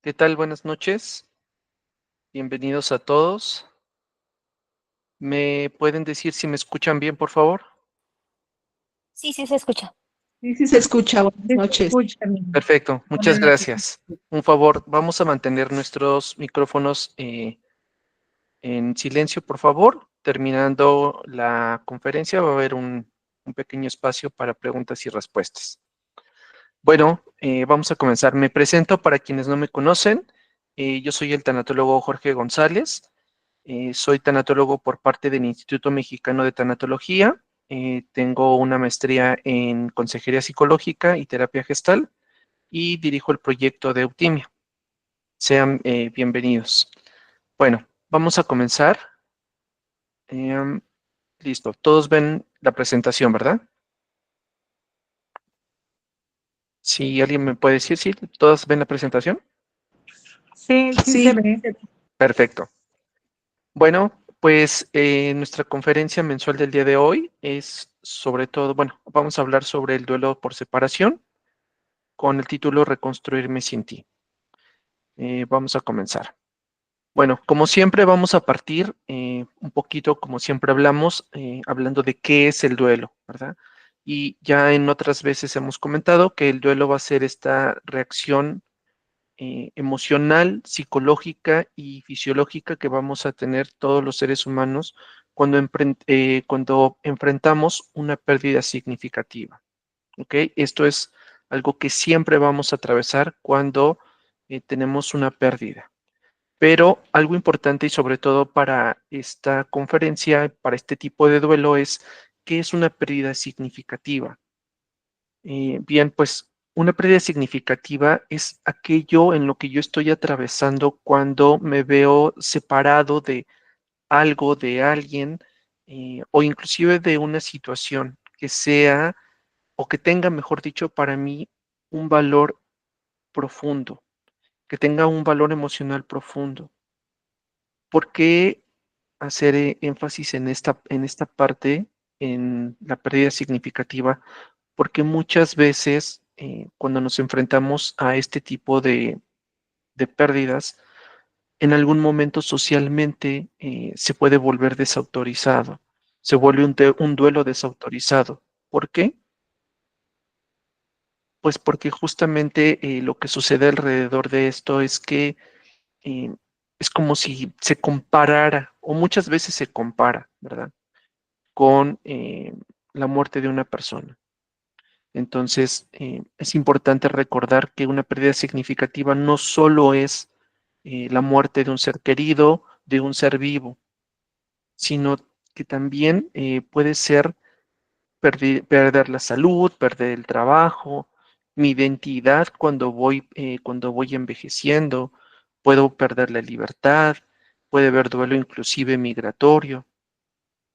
¿Qué tal? Buenas noches. Bienvenidos a todos. ¿Me pueden decir si me escuchan bien, por favor? Sí, sí se escucha. Sí, sí se escucha. Buenas Sí, se noches. escucha bien. Perfecto, Buenas muchas noches. gracias. Un favor, vamos a mantener nuestros micrófonos en silencio, por favor. Terminando la conferencia va a haber un pequeño espacio para preguntas y respuestas. Bueno, vamos a comenzar. Me presento para quienes no me conocen. Yo soy el tanatólogo Jorge González. Soy tanatólogo por parte del Instituto Mexicano de Tanatología. Tengo una maestría en Consejería Psicológica y Terapia Gestal y dirijo el proyecto de Eutimia. Sean bienvenidos. Bueno, vamos a comenzar. Em, Listo. Todos ven la presentación, ¿verdad? Si alguien me puede decir, sí, ¿todos ven la presentación? Sí, sí se Sí, ve. Perfecto. Bueno, pues nuestra conferencia mensual del día de hoy es sobre todo, bueno, vamos a hablar sobre el duelo por separación con el título Reconstruirme sin ti. Vamos a comenzar. Bueno, como siempre vamos a partir un poquito, como siempre hablamos, hablando de qué es el duelo, ¿verdad? Y ya en otras veces hemos comentado que el duelo va a ser esta reacción emocional, psicológica y fisiológica que vamos a tener todos los seres humanos cuando enfrentamos una pérdida significativa. ¿Ok? Esto es algo que siempre vamos a atravesar cuando tenemos una pérdida. Pero algo importante y sobre todo para esta conferencia, para este tipo de duelo, es qué es una pérdida significativa. Bien, pues una pérdida significativa es aquello en lo que yo estoy atravesando cuando me veo separado de algo, de alguien, o inclusive de una situación que sea o que tenga, mejor dicho, para mí un valor profundo, que tenga un valor emocional profundo. ¿Por qué hacer énfasis en esta parte, en la pérdida significativa? Porque muchas veces cuando nos enfrentamos a este tipo de pérdidas, en algún momento socialmente se puede volver desautorizado, se vuelve un duelo desautorizado. ¿Por qué? Pues porque justamente lo que sucede alrededor de esto es que eh, es como si se comparara, o muchas veces se compara, ¿verdad? Con la muerte de una persona. Entonces, es importante recordar que una pérdida significativa no solo es la muerte de un ser querido, de un ser vivo, sino que también puede ser perder la salud, perder el trabajo, mi identidad cuando voy envejeciendo, puedo perder la libertad, puede haber duelo inclusive migratorio,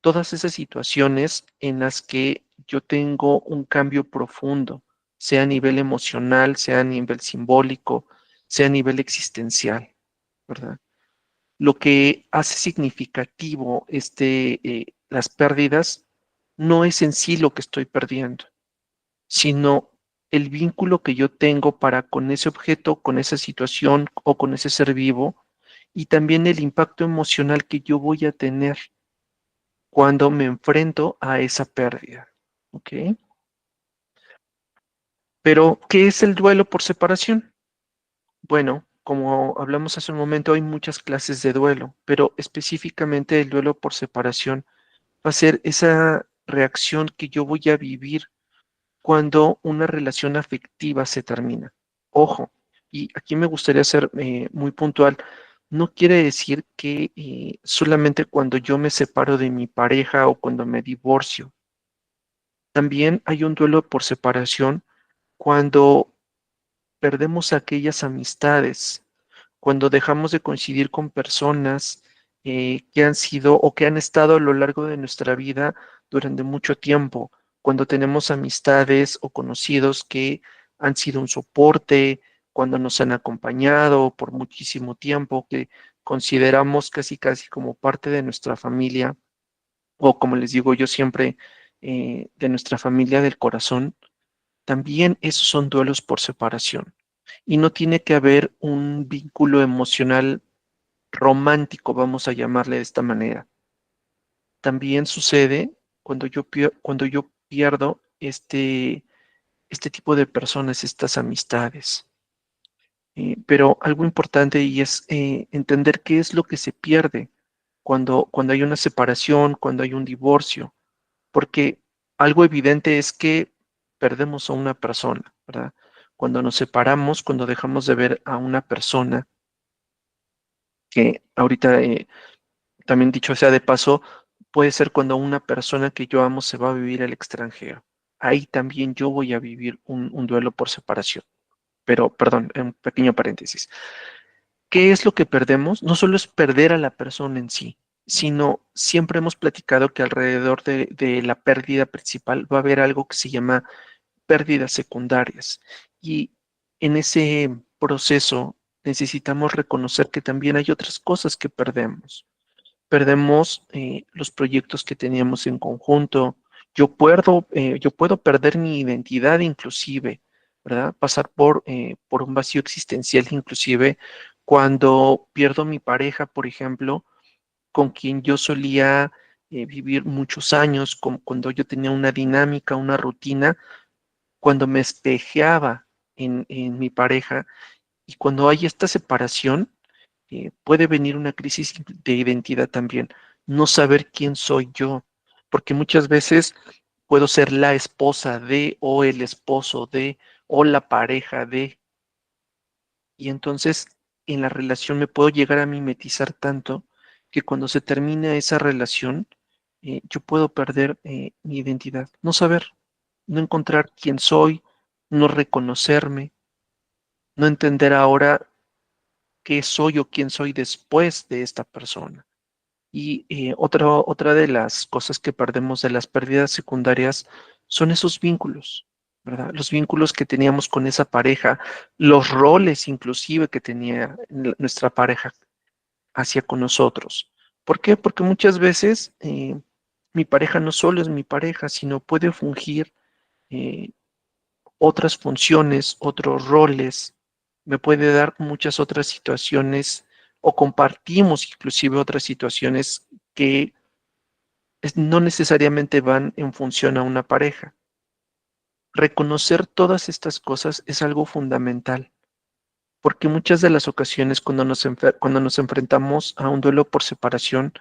todas esas situaciones en las que yo tengo un cambio profundo, sea a nivel emocional, sea a nivel simbólico, sea a nivel existencial, ¿verdad? Lo que hace significativo las pérdidas no es en sí lo que estoy perdiendo, sino el vínculo que yo tengo para con ese objeto, con esa situación o con ese ser vivo, y también el impacto emocional que yo voy a tener cuando me enfrento a esa pérdida. ¿Ok? Pero, ¿qué es el duelo por separación? Bueno, como hablamos hace un momento, hay muchas clases de duelo, pero específicamente el duelo por separación va a ser esa reacción que yo voy a vivir cuando una relación afectiva se termina. Ojo, y aquí me gustaría ser muy puntual. No quiere decir que solamente cuando yo me separo de mi pareja o cuando me divorcio. También hay un duelo por separación cuando perdemos aquellas amistades, cuando dejamos de coincidir con personas que han sido o que han estado a lo largo de nuestra vida durante mucho tiempo, cuando tenemos amistades o conocidos que han sido un soporte, cuando nos han acompañado por muchísimo tiempo, que consideramos casi casi como parte de nuestra familia, o como les digo yo siempre, de nuestra familia del corazón, también esos son duelos por separación. Y no tiene que haber un vínculo emocional romántico, vamos a llamarle de esta manera. También sucede cuando yo pierdo este tipo de personas, estas amistades. Pero algo importante y es entender qué es lo que se pierde cuando hay una separación, cuando hay un divorcio, porque algo evidente es que perdemos a una persona, ¿verdad? Cuando nos separamos, cuando dejamos de ver a una persona, que ahorita también dicho sea de paso, puede ser cuando una persona que yo amo se va a vivir al extranjero. Ahí también yo voy a vivir un duelo por separación. Pero, perdón, un pequeño paréntesis. ¿Qué es lo que perdemos? No solo es perder a la persona en sí, sino siempre hemos platicado que alrededor de la pérdida principal va a haber algo que se llama pérdidas secundarias. Y en ese proceso necesitamos reconocer que también hay otras cosas que perdemos. Perdemos los proyectos que teníamos en conjunto. Yo puedo perder mi identidad inclusive, ¿verdad? Pasar por un vacío existencial inclusive cuando pierdo mi pareja, por ejemplo, con quien yo solía vivir muchos años, cuando yo tenía una dinámica, una rutina, cuando me espejeaba en mi pareja y cuando hay esta separación, puede venir una crisis de identidad también, no saber quién soy yo, porque muchas veces puedo ser la esposa de o el esposo de o la pareja de, y entonces en la relación me puedo llegar a mimetizar tanto que cuando se termina esa relación, yo puedo perder mi identidad, no saber, no encontrar quién soy, no reconocerme, no entender ahora qué soy o quién soy después de esta persona. Y otra de las cosas que perdemos de las pérdidas secundarias son esos vínculos, ¿verdad? Los vínculos que teníamos con esa pareja, los roles inclusive que tenía nuestra pareja hacia con nosotros. ¿Por qué? Porque muchas veces mi pareja no solo es mi pareja, sino puede fungir eh, otras funciones, otros roles, me puede dar muchas otras situaciones o compartimos inclusive otras situaciones que no necesariamente van en función a una pareja. Reconocer todas estas cosas es algo fundamental, porque muchas de las ocasiones cuando nos enfrentamos a un duelo por separación,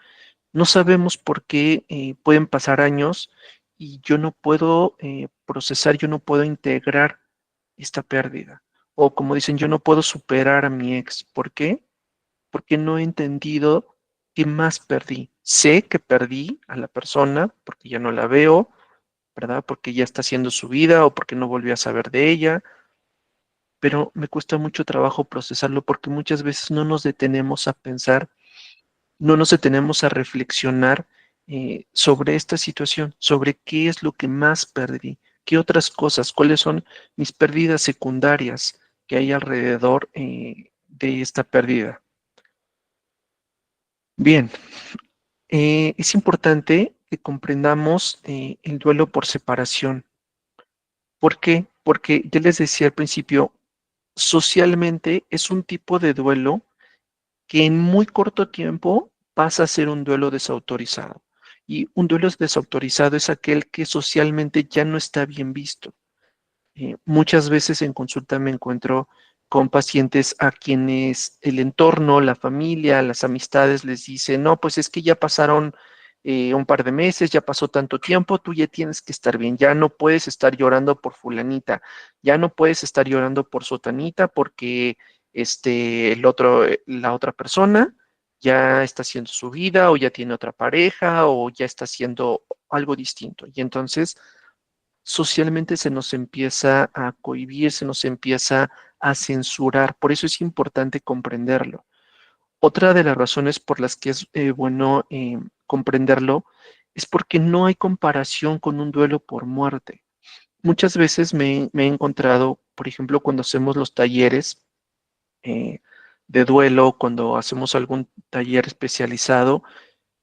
no sabemos por qué pueden pasar años y yo no puedo procesar, yo no puedo integrar esta pérdida. O como dicen, yo no puedo superar a mi ex. ¿Por qué? Porque no he entendido qué más perdí. Sé que perdí a la persona porque ya no la veo, ¿verdad? Porque ya está haciendo su vida o porque no volví a saber de ella, pero me cuesta mucho trabajo procesarlo porque muchas veces no nos detenemos a pensar, no nos detenemos a reflexionar sobre esta situación, sobre qué es lo que más perdí, qué otras cosas, cuáles son mis pérdidas secundarias que hay alrededor de esta pérdida. Bien, es importante que comprendamos el duelo por separación. ¿Por qué? Porque ya les decía al principio, socialmente es un tipo de duelo que en muy corto tiempo pasa a ser un duelo desautorizado. Y un duelo desautorizado es aquel que socialmente ya no está bien visto. Muchas veces en consulta me encuentro con pacientes a quienes el entorno, la familia, las amistades les dicen, no, pues es que ya pasaron un par de meses, ya pasó tanto tiempo, tú ya tienes que estar bien, ya no puedes estar llorando por fulanita, ya no puedes estar llorando por sotanita porque la otra persona ya está haciendo su vida o ya tiene otra pareja o ya está haciendo algo distinto. Y entonces socialmente se nos empieza a cohibir, se nos empieza a censurar. Por eso es importante comprenderlo. Otra de las razones por las que es bueno comprenderlo es porque no hay comparación con un duelo por muerte. Muchas veces me he encontrado, por ejemplo, cuando hacemos los talleres eh, de duelo, cuando hacemos algún taller especializado,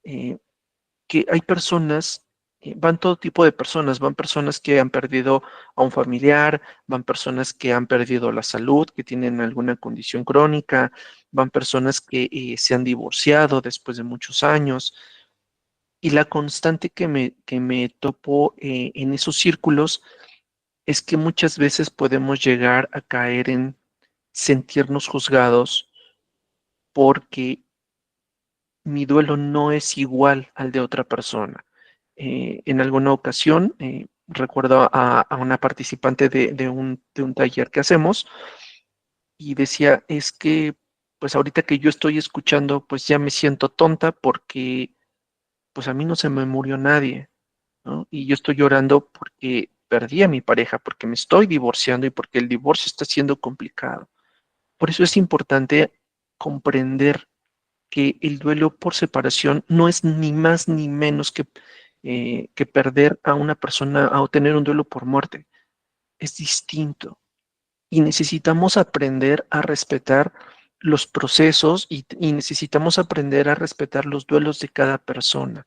eh, que hay personas van todo tipo de personas, van personas que han perdido a un familiar, van personas que han perdido la salud, que tienen alguna condición crónica, van personas que se han divorciado después de muchos años. Y la constante que me topo en esos círculos es que muchas veces podemos llegar a caer en sentirnos juzgados porque mi duelo no es igual al de otra persona. En alguna ocasión, recuerdo a una participante de un taller que hacemos y decía, es que pues ahorita que yo estoy escuchando, pues ya me siento tonta porque pues a mí no se me murió nadie, ¿no? Y yo estoy llorando porque perdí a mi pareja, porque me estoy divorciando y porque el divorcio está siendo complicado. Por eso es importante comprender que el duelo por separación no es ni más ni menos que perder a una persona o tener un duelo por muerte. Es distinto y necesitamos aprender a respetar los procesos y necesitamos aprender a respetar los duelos de cada persona.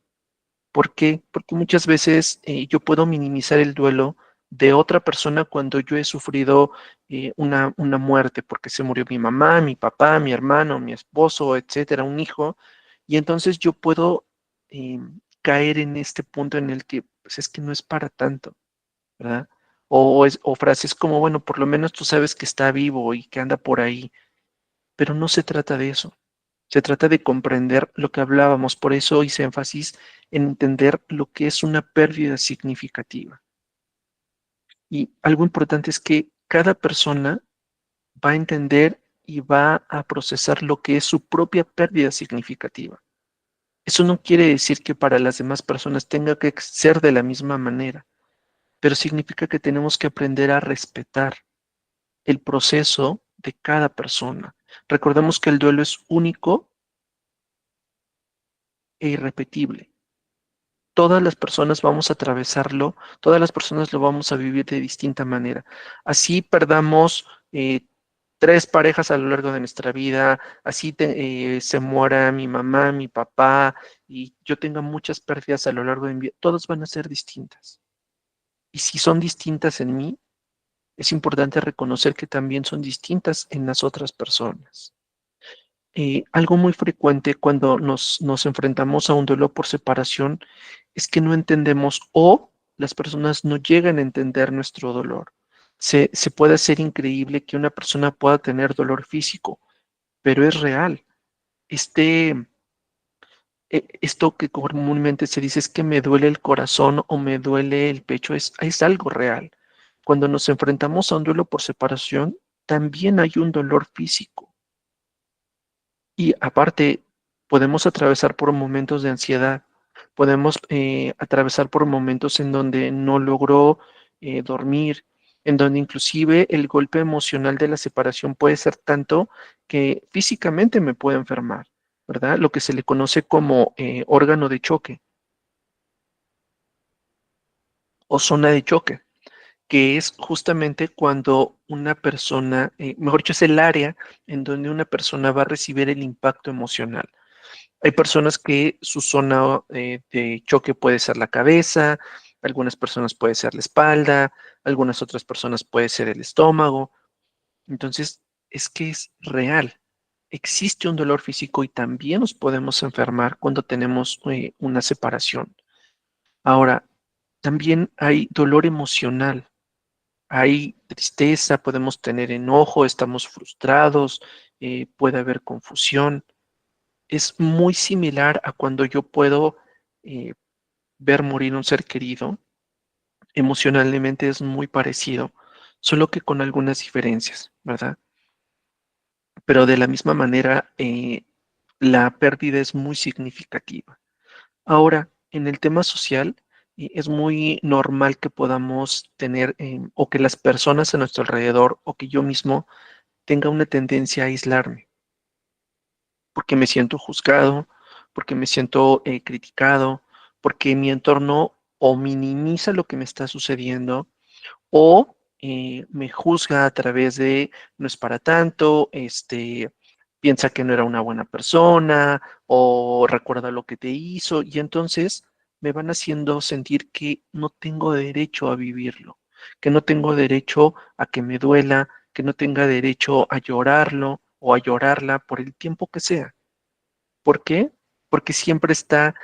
¿Por qué? Porque muchas veces yo puedo minimizar el duelo de otra persona cuando yo he sufrido una muerte, porque se murió mi mamá, mi papá, mi hermano, mi esposo, etcétera, un hijo, y entonces yo puedo eh, caer en este punto en el que pues es que no es para tanto, ¿verdad? O frases como, bueno, por lo menos tú sabes que está vivo y que anda por ahí, pero no se trata de eso. Se trata de comprender lo que hablábamos, por eso hice énfasis en entender lo que es una pérdida significativa. Y algo importante es que cada persona va a entender y va a procesar lo que es su propia pérdida significativa. Eso no quiere decir que para las demás personas tenga que ser de la misma manera, pero significa que tenemos que aprender a respetar el proceso de cada persona. Recordemos que el duelo es único e irrepetible. Todas las personas vamos a atravesarlo, todas las personas lo vamos a vivir de distinta manera. Así perdamos tres parejas a lo largo de nuestra vida, así se muera mi mamá, mi papá, y yo tenga muchas pérdidas a lo largo de mi vida, todas van a ser distintas. Y si son distintas en mí, es importante reconocer que también son distintas en las otras personas. Algo muy frecuente cuando nos enfrentamos a un duelo por separación es que no entendemos o las personas no llegan a entender nuestro dolor. Se puede hacer increíble que una persona pueda tener dolor físico, pero es real. Esto que comúnmente se dice es que me duele el corazón o me duele el pecho, es algo real. Cuando nos enfrentamos a un duelo por separación, también hay un dolor físico. Y aparte, podemos atravesar por momentos de ansiedad, podemos atravesar por momentos en donde no logró dormir, en donde inclusive el golpe emocional de la separación puede ser tanto que físicamente me puede enfermar, ¿verdad? Lo que se le conoce como órgano de choque o zona de choque, que es justamente cuando una persona, mejor dicho, es el área en donde una persona va a recibir el impacto emocional. Hay personas que su zona de choque puede ser la cabeza, algunas personas puede ser la espalda, algunas otras personas puede ser el estómago. Entonces, es que es real. Existe un dolor físico y también nos podemos enfermar cuando tenemos una separación. Ahora, también hay dolor emocional, hay tristeza, podemos tener enojo, estamos frustrados, puede haber confusión. Es muy similar a cuando yo puedo eh, ver morir un ser querido. Emocionalmente es muy parecido, solo que con algunas diferencias, ¿verdad? Pero de la misma manera, la pérdida es muy significativa. Ahora, en el tema social, es muy normal que podamos tener, o que las personas a nuestro alrededor, o que yo mismo tenga una tendencia a aislarme, porque me siento juzgado, porque me siento criticado, porque mi entorno o minimiza lo que me está sucediendo o me juzga a través de no es para tanto, piensa que no era una buena persona o recuerda lo que te hizo y entonces me van haciendo sentir que no tengo derecho a vivirlo, que no tengo derecho a que me duela, que no tenga derecho a llorarlo o a llorarla por el tiempo que sea. ¿Por qué? Porque siempre está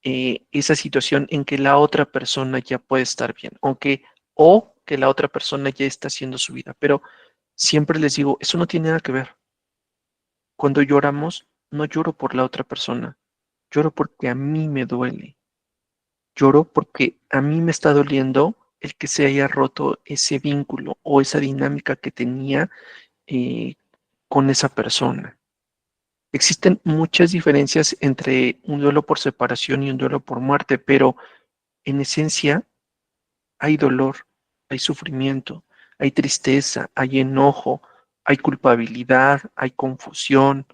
esa situación en que la otra persona ya puede estar bien, aunque o que la otra persona ya está haciendo su vida, pero siempre les digo, eso no tiene nada que ver. Cuando lloramos, no lloro por la otra persona, lloro porque a mí me duele, lloro porque a mí me está doliendo el que se haya roto ese vínculo o esa dinámica que tenía eh, con esa persona. Existen muchas diferencias entre un duelo por separación y un duelo por muerte, pero en esencia hay dolor, hay sufrimiento, hay tristeza, hay enojo, hay culpabilidad, hay confusión,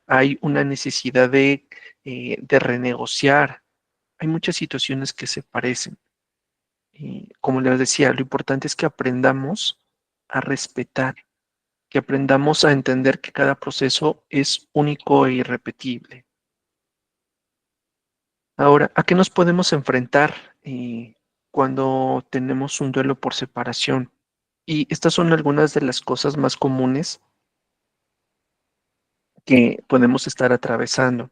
hay una necesidad de renegociar. Hay muchas situaciones que se parecen. Como les decía, lo importante es que aprendamos a respetar, que aprendamos a entender que cada proceso es único e irrepetible. Ahora, ¿a qué nos podemos enfrentar cuando tenemos un duelo por separación? Y estas son algunas de las cosas más comunes que podemos estar atravesando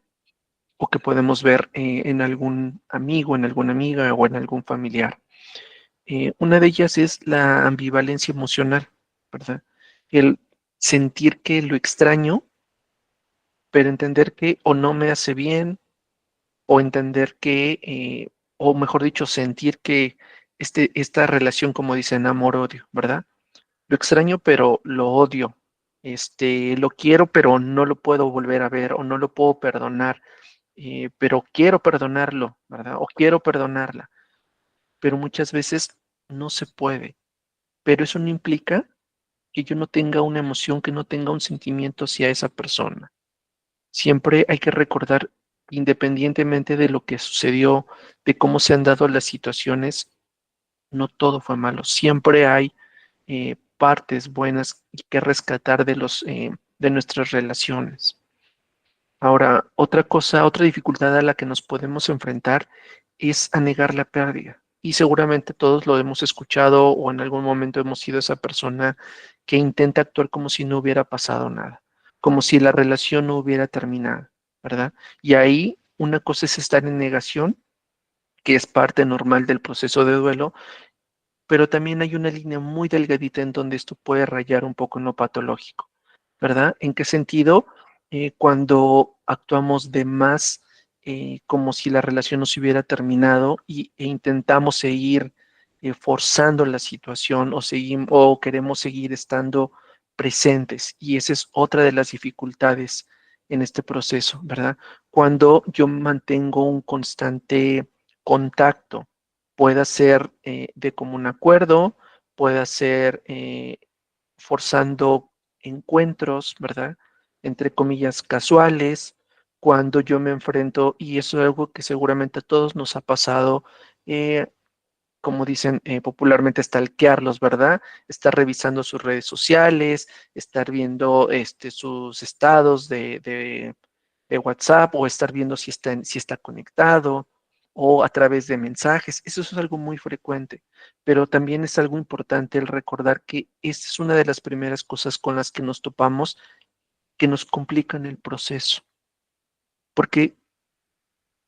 o que podemos ver en algún amigo, en alguna amiga o en algún familiar. Una de ellas es la ambivalencia emocional, ¿verdad? El sentir que lo extraño, pero entender que o no me hace bien, o entender que, o mejor dicho, sentir que esta relación, como dicen, amor-odio, ¿verdad? Lo extraño, pero lo odio. Lo quiero, pero no lo puedo volver a ver o no lo puedo perdonar, pero quiero perdonarlo, ¿verdad? O quiero perdonarla, pero muchas veces no se puede. Pero eso no implica que yo no tenga una emoción, que no tenga un sentimiento hacia esa persona. Siempre hay que recordar, independientemente de lo que sucedió, de cómo se han dado las situaciones, no todo fue malo. Siempre hay partes buenas que rescatar de nuestras relaciones. Ahora, otra cosa, otra dificultad a la que nos podemos enfrentar es a negar la pérdida. Y seguramente todos lo hemos escuchado o en algún momento hemos sido esa persona que intenta actuar como si no hubiera pasado nada, como si la relación no hubiera terminado, ¿verdad? Y ahí una cosa es estar en negación, que es parte normal del proceso de duelo, pero también hay una línea muy delgadita en donde esto puede rayar un poco en lo patológico, ¿verdad? ¿En qué sentido? Cuando actuamos de más como si la relación no se hubiera terminado e intentamos seguir forzando la situación o queremos seguir estando presentes. Y esa es otra de las dificultades en este proceso, ¿verdad? Cuando yo mantengo un constante contacto, pueda ser de común acuerdo, pueda ser forzando encuentros, ¿verdad? Entre comillas, casuales, cuando yo me enfrento, y eso es algo que seguramente a todos nos ha pasado, eh, como dicen popularmente, stalkearlos, ¿verdad? Estar revisando sus redes sociales, estar viendo sus estados de WhatsApp o estar viendo si está conectado o a través de mensajes. Eso es algo muy frecuente, pero también es algo importante el recordar que esta es una de las primeras cosas con las que nos topamos que nos complican el proceso, porque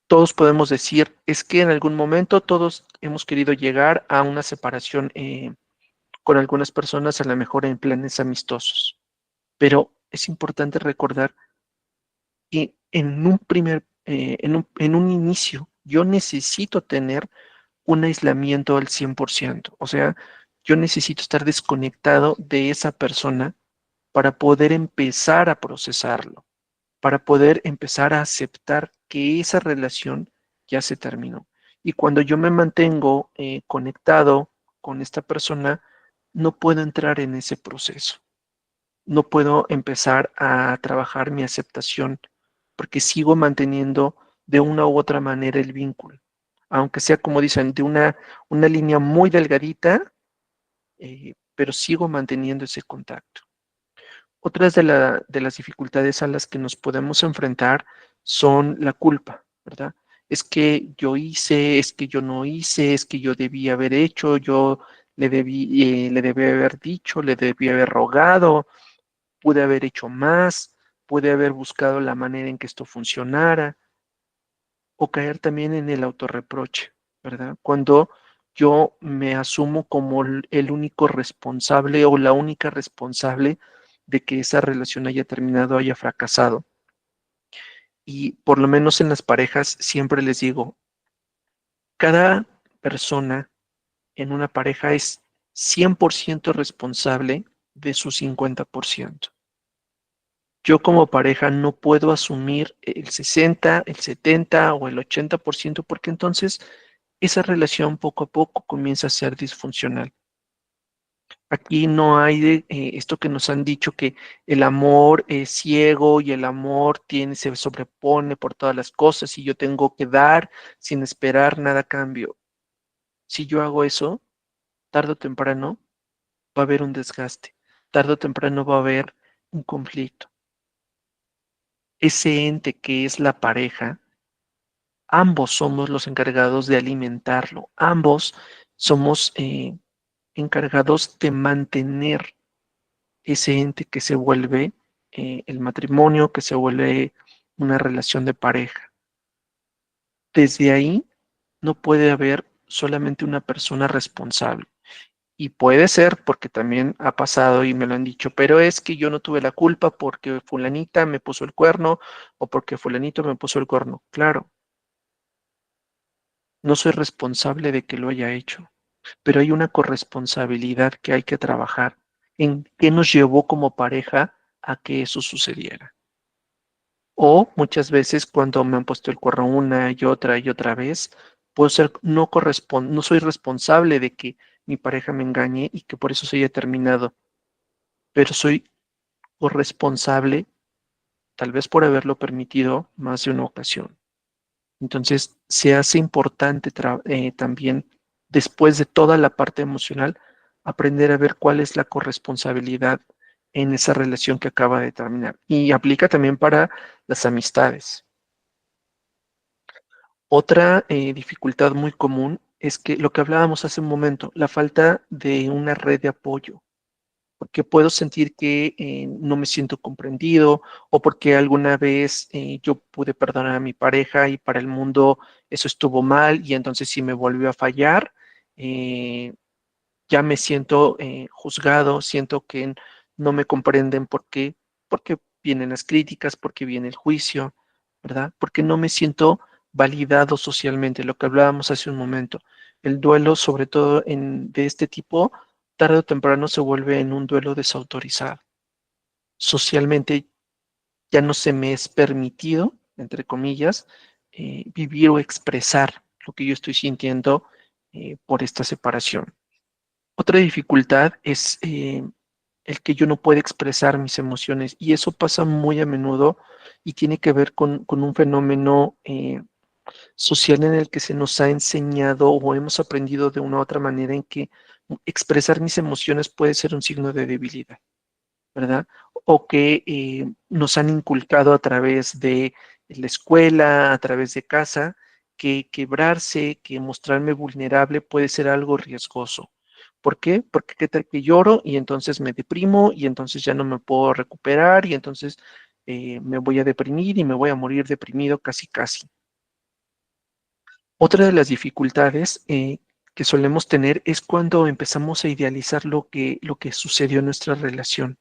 todos podemos decir, es que en algún momento todos hemos querido llegar a una separación con algunas personas, a lo mejor en planes amistosos, pero es importante recordar que en un inicio yo necesito tener un aislamiento al 100%, o sea, yo necesito estar desconectado de esa persona para poder empezar a procesarlo, para poder empezar a aceptar que esa relación ya se terminó. Y cuando yo me mantengo conectado con esta persona, no puedo entrar en ese proceso. No puedo empezar a trabajar mi aceptación porque sigo manteniendo de una u otra manera el vínculo. Aunque sea, como dicen, una línea muy delgadita, pero sigo manteniendo ese contacto. Otras de las dificultades a las que nos podemos enfrentar son la culpa, ¿verdad? es que yo hice, es que yo no hice, es que yo debí haber hecho, yo le debí haber dicho, le debí haber rogado, pude haber hecho más, pude haber buscado la manera en que esto funcionara, o caer también en el autorreproche, ¿verdad? Cuando yo me asumo como el único responsable o la única responsable de que esa relación haya terminado, haya fracasado. Y por lo menos en las parejas siempre les digo, cada persona en una pareja es 100% responsable de su 50%. Yo como pareja no puedo asumir el 60, el 70 o el 80% porque entonces esa relación poco a poco comienza a ser disfuncional. Aquí no hay esto que nos han dicho que el amor es ciego y el amor se sobrepone por todas las cosas y yo tengo que dar sin esperar nada a cambio. Si yo hago eso, tarde o temprano va a haber un desgaste, tarde o temprano va a haber un conflicto. Ese ente que es la pareja, ambos somos los encargados de alimentarlo, ambos somos encargados de mantener ese ente que se vuelve el matrimonio, que se vuelve una relación de pareja. Desde ahí no puede haber solamente una persona responsable. Y puede ser, porque también ha pasado y me lo han dicho, pero es que yo no tuve la culpa porque fulanita me puso el cuerno o porque fulanito me puso el cuerno. Claro, no soy responsable de que lo haya hecho, pero hay una corresponsabilidad que hay que trabajar en qué nos llevó como pareja a que eso sucediera. O muchas veces cuando me han puesto el cuerno una y otra vez, puedo ser, no soy responsable de que mi pareja me engañe y que por eso se haya terminado, pero soy corresponsable, tal vez por haberlo permitido más de una ocasión. Entonces, se hace importante también, después de toda la parte emocional, aprender a ver cuál es la corresponsabilidad en esa relación que acaba de terminar. Y aplica también para las amistades. Otra dificultad muy común es que lo que hablábamos hace un momento, la falta de una red de apoyo, porque puedo sentir que no me siento comprendido o porque alguna vez yo pude perdonar a mi pareja y para el mundo eso estuvo mal y entonces si me volvió a fallar, eh, ya me siento juzgado, siento que no me comprenden porque vienen las críticas, porque viene el juicio, ¿verdad? Porque no me siento validado socialmente, lo que hablábamos hace un momento. El duelo, sobre todo de este tipo, tarde o temprano se vuelve en un duelo desautorizado. Socialmente ya no se me es permitido, entre comillas, vivir o expresar lo que yo estoy sintiendo por esta separación. Otra dificultad es el que yo no puedo expresar mis emociones y eso pasa muy a menudo y tiene que ver con un fenómeno social en el que se nos ha enseñado o hemos aprendido de una u otra manera en que expresar mis emociones puede ser un signo de debilidad, ¿verdad? O que nos han inculcado a través de la escuela, a través de casa, que quebrarse, que mostrarme vulnerable puede ser algo riesgoso. ¿Por qué? Porque qué tal que lloro y entonces me deprimo y entonces ya no me puedo recuperar y entonces me voy a deprimir y me voy a morir deprimido casi casi. Otra de las dificultades que solemos tener es cuando empezamos a idealizar lo que sucedió en nuestra relación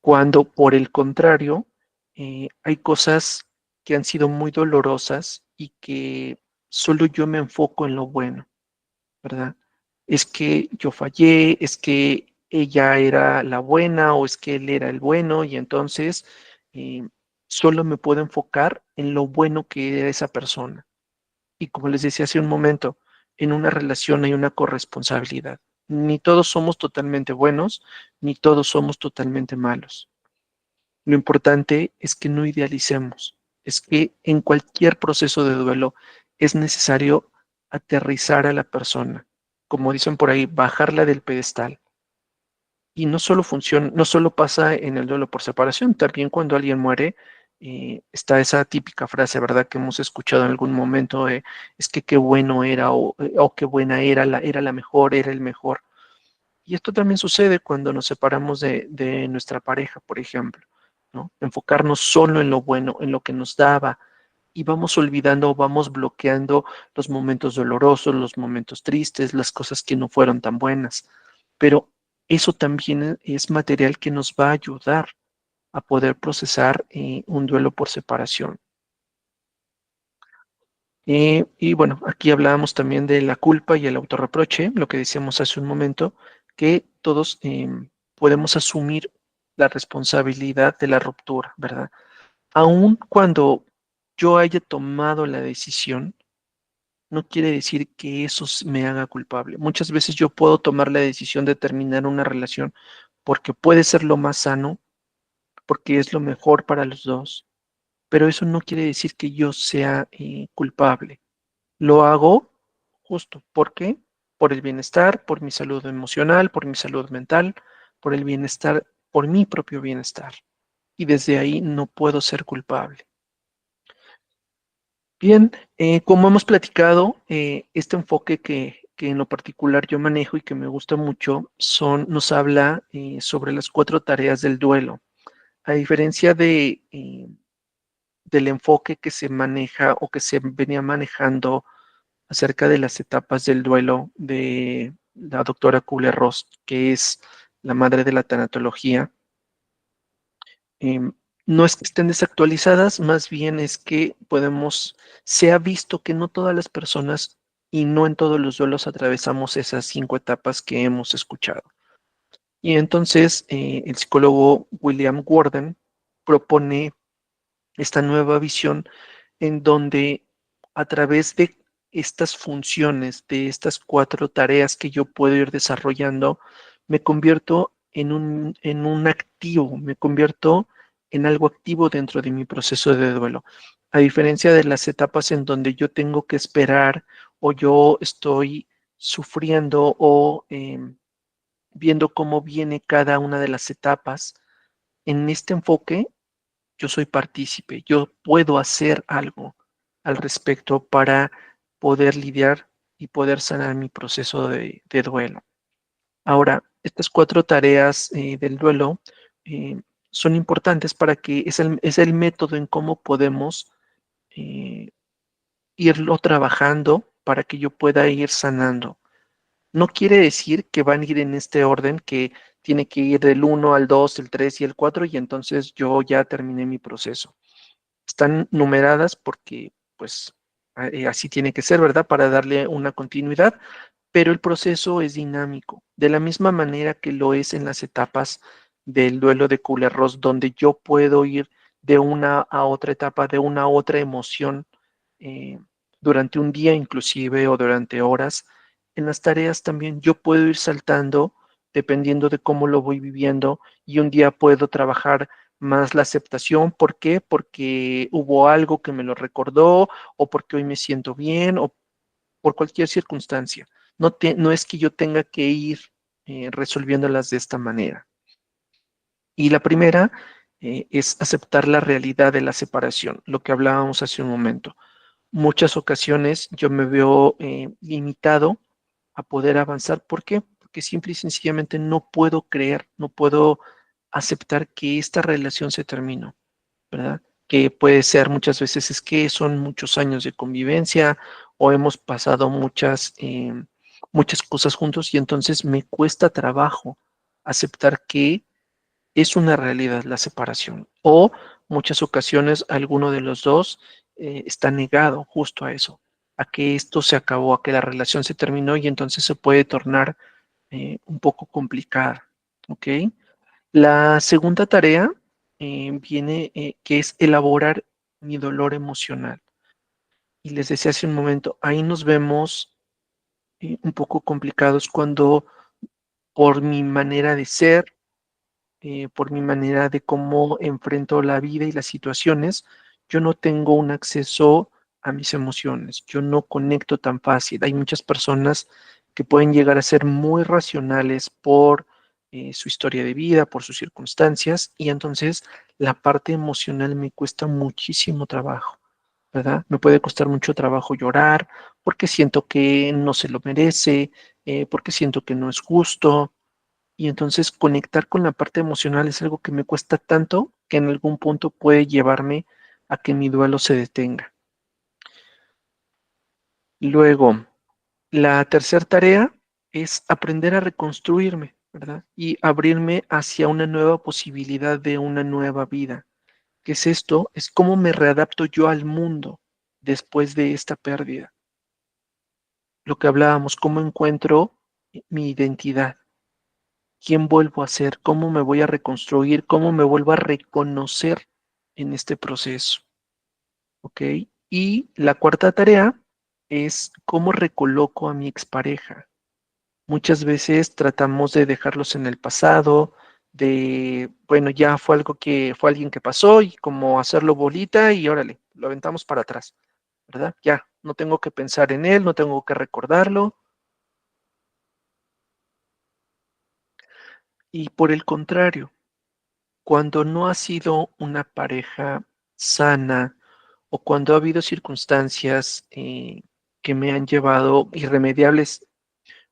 cuando por el contrario, hay cosas que han sido muy dolorosas y que solo yo me enfoco en lo bueno, ¿verdad? Es que yo fallé, es que ella era la buena o es que él era el bueno y entonces eh, solo me puedo enfocar en lo bueno que era esa persona. Y como les decía hace un momento, en una relación hay una corresponsabilidad. Ni todos somos totalmente buenos, ni todos somos totalmente malos. Lo importante es que no idealicemos, es que en cualquier proceso de duelo es necesario aterrizar a la persona, como dicen por ahí, bajarla del pedestal. Y no solo funciona, no solo pasa en el duelo por separación, también cuando alguien muere, está esa típica frase, ¿verdad? Que hemos escuchado en algún momento, es que qué bueno era o qué buena era, era la mejor, era el mejor. Y esto también sucede cuando nos separamos de nuestra pareja, por ejemplo, ¿no? Enfocarnos solo en lo bueno, en lo que nos daba, y vamos olvidando, vamos bloqueando los momentos dolorosos, los momentos tristes, las cosas que no fueron tan buenas. Pero eso también es material que nos va a ayudar a poder procesar un duelo por separación. Y bueno, aquí hablábamos también de la culpa y el autorreproche, lo que decíamos hace un momento, que todos podemos asumir la responsabilidad de la ruptura, ¿verdad? Aun cuando yo haya tomado la decisión, no quiere decir que me haga culpable. Muchas veces yo puedo tomar la decisión de terminar una relación porque puede ser lo más sano, porque es lo mejor para los dos, pero eso no quiere decir que yo sea culpable. Lo hago justo. ¿Por qué? Por el bienestar, por mi salud emocional, por mi salud mental, por el bienestar, por mi propio bienestar. Y desde ahí no puedo ser culpable. Bien, como hemos platicado, este enfoque que en lo particular yo manejo y que me gusta mucho nos habla sobre las 4 tareas del duelo. A diferencia del enfoque que se maneja o que se venía manejando acerca de las etapas del duelo de la doctora Kubler-Ross, que es la madre de la tanatología. No es que estén desactualizadas, más bien es que se ha visto que no todas las personas y no en todos los duelos atravesamos esas 5 etapas que hemos escuchado. Y entonces el psicólogo William Gordon propone esta nueva visión en donde a través de estas funciones, de estas 4 tareas que yo puedo ir desarrollando, me convierto en un activo, me convierto en algo activo dentro de mi proceso de duelo. A diferencia de las etapas en donde yo tengo que esperar o yo estoy sufriendo o viendo cómo viene cada una de las etapas, en este enfoque yo soy partícipe, yo puedo hacer algo al respecto para poder lidiar y poder sanar mi proceso de duelo. Ahora, estas 4 tareas del duelo son importantes para que es el método en cómo podemos eh, irlo trabajando para que yo pueda ir sanando. No quiere decir que van a ir en este orden, que tiene que ir del 1 al 2, el 3 y el 4 y entonces yo ya terminé mi proceso. Están numeradas porque, pues, así tiene que ser, ¿verdad? Para darle una continuidad, pero el proceso es dinámico, de la misma manera que lo es en las etapas del duelo de Kubler-Ross, donde yo puedo ir de una a otra etapa, de una a otra emoción, eh, durante un día inclusive o durante horas. En las tareas también yo puedo ir saltando dependiendo de cómo lo voy viviendo y un día puedo trabajar más la aceptación. ¿Por qué? Porque hubo algo que me lo recordó o porque hoy me siento bien o por cualquier circunstancia. No es que yo tenga que ir resolviéndolas de esta manera. Y la primera es aceptar la realidad de la separación, lo que hablábamos hace un momento. Muchas ocasiones yo me veo limitado a poder avanzar. ¿Por qué? Porque simple y sencillamente no puedo creer, no puedo aceptar que esta relación se terminó, ¿verdad? Que puede ser muchas veces es que son muchos años de convivencia o hemos pasado muchas cosas juntos y entonces me cuesta trabajo aceptar que es una realidad la separación. O muchas ocasiones alguno de los dos está negado justo a eso, a que esto se acabó, a que la relación se terminó y entonces se puede tornar un poco complicada. ¿Ok? La segunda tarea viene que es elaborar mi dolor emocional. Y les decía hace un momento, ahí nos vemos un poco complicados cuando por mi manera de ser, por mi manera de cómo enfrento la vida y las situaciones, yo no tengo un acceso a mis emociones, yo no conecto tan fácil. Hay muchas personas que pueden llegar a ser muy racionales por su historia de vida, por sus circunstancias, y entonces la parte emocional me cuesta muchísimo trabajo, ¿verdad? Me puede costar mucho trabajo llorar porque siento que no se lo merece, porque siento que no es justo, y entonces conectar con la parte emocional es algo que me cuesta tanto que en algún punto puede llevarme a que mi duelo se detenga. Luego, la tercera tarea es aprender a reconstruirme, ¿verdad? Y abrirme hacia una nueva posibilidad de una nueva vida. ¿Qué es esto? Es cómo me readapto yo al mundo después de esta pérdida. Lo que hablábamos, cómo encuentro mi identidad, quién vuelvo a ser, cómo me voy a reconstruir, cómo me vuelvo a reconocer en este proceso, ¿ok? Y la cuarta tarea es cómo recoloco a mi expareja. Muchas veces tratamos de dejarlos en el pasado, de, bueno, ya fue algo que fue alguien que pasó y como hacerlo bolita y órale, lo aventamos para atrás, ¿verdad? Ya, no tengo que pensar en él, no tengo que recordarlo. Y por el contrario, cuando no ha sido una pareja sana o cuando ha habido circunstancias que me han llevado irremediables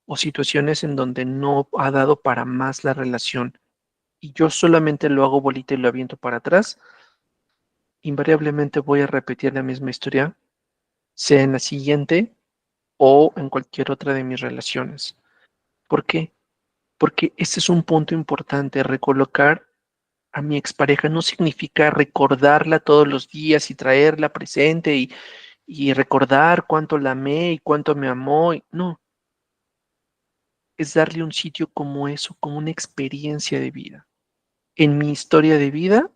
o situaciones en donde no ha dado para más la relación y yo solamente lo hago bolita y lo aviento para atrás, invariablemente voy a repetir la misma historia, sea en la siguiente o en cualquier otra de mis relaciones. ¿Por qué? Porque este es un punto importante, recolocar a mi expareja no significa recordarla todos los días y traerla presente y recordar cuánto la amé y cuánto me amó. No, es darle un sitio como eso, como una experiencia de vida. En mi historia de vida,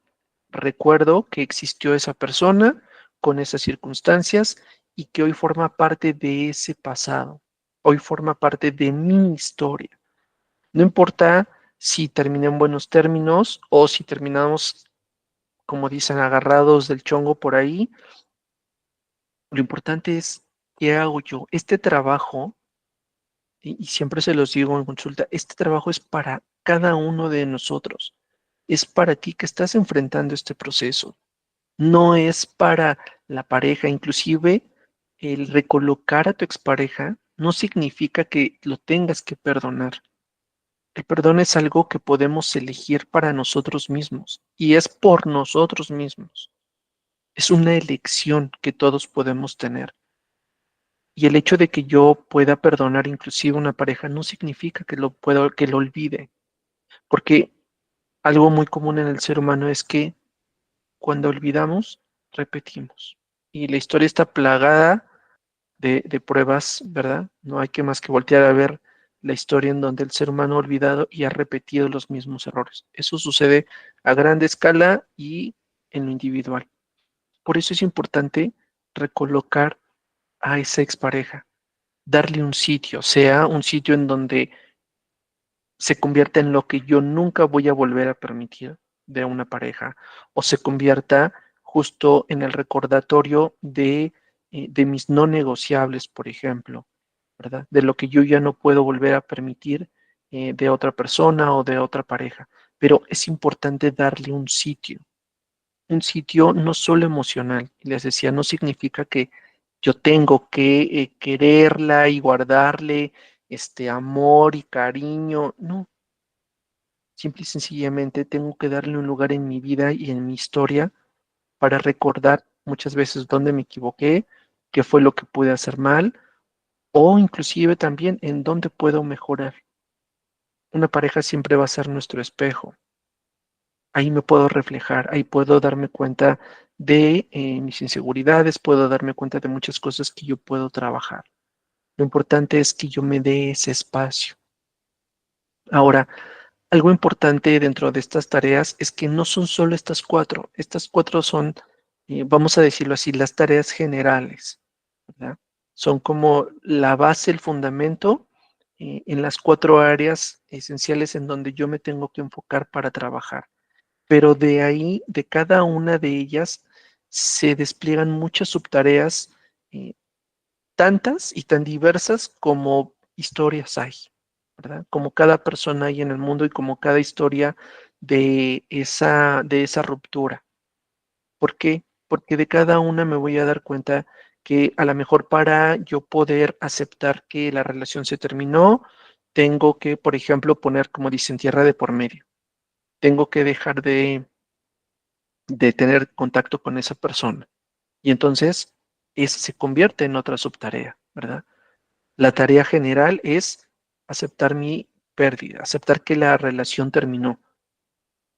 recuerdo que existió esa persona con esas circunstancias y que hoy forma parte de ese pasado. Hoy forma parte de mi historia. No importa si terminé en buenos términos o si terminamos, como dicen, agarrados del chongo por ahí. Lo importante es qué hago yo. Este trabajo, y siempre se los digo en consulta, este trabajo es para cada uno de nosotros. Es para ti que estás enfrentando este proceso. No es para la pareja. Inclusive, el recolocar a tu expareja no significa que lo tengas que perdonar. El perdón es algo que podemos elegir para nosotros mismos y es por nosotros mismos. Es una elección que todos podemos tener. Y el hecho de que yo pueda perdonar inclusive a una pareja no significa que lo pueda, que lo olvide, porque algo muy común en el ser humano es que cuando olvidamos, repetimos. Y la historia está plagada de pruebas, ¿verdad? No hay que más que voltear a ver la historia en donde el ser humano ha olvidado y ha repetido los mismos errores. Eso sucede a gran escala y en lo individual. Por eso es importante recolocar a esa expareja, darle un sitio, sea un sitio en donde se convierta en lo que yo nunca voy a volver a permitir de una pareja, o se convierta justo en el recordatorio de mis no negociables, por ejemplo, ¿verdad? De lo que yo ya no puedo volver a permitir de otra persona o de otra pareja. Pero es importante darle un sitio no solo emocional. Les decía, no significa que yo tengo que quererla y guardarle este amor y cariño. No, simple y sencillamente tengo que darle un lugar en mi vida y en mi historia para recordar muchas veces dónde me equivoqué, qué fue lo que pude hacer mal o inclusive también en dónde puedo mejorar. Una pareja siempre va a ser nuestro espejo. Ahí me puedo reflejar, ahí puedo darme cuenta de mis inseguridades, puedo darme cuenta de muchas cosas que yo puedo trabajar. Lo importante es que yo me dé ese espacio. Ahora, algo importante dentro de estas tareas es que no son solo estas cuatro son, vamos a decirlo así, las tareas generales, ¿verdad? Son como la base, el fundamento en las cuatro áreas esenciales en donde yo me tengo que enfocar para trabajar. Pero de ahí, de cada una de ellas, se despliegan muchas subtareas, tantas y tan diversas como historias hay. ¿verdad? Como cada persona hay en el mundo y como cada historia de esa ruptura. ¿Por qué? Porque de cada una me voy a dar cuenta que a lo mejor para yo poder aceptar que la relación se terminó, tengo que, por ejemplo, poner, como dicen, tierra de por medio. Tengo que dejar de tener contacto con esa persona. Y entonces, esa se convierte en otra subtarea, ¿verdad? La tarea general es aceptar mi pérdida, aceptar que la relación terminó.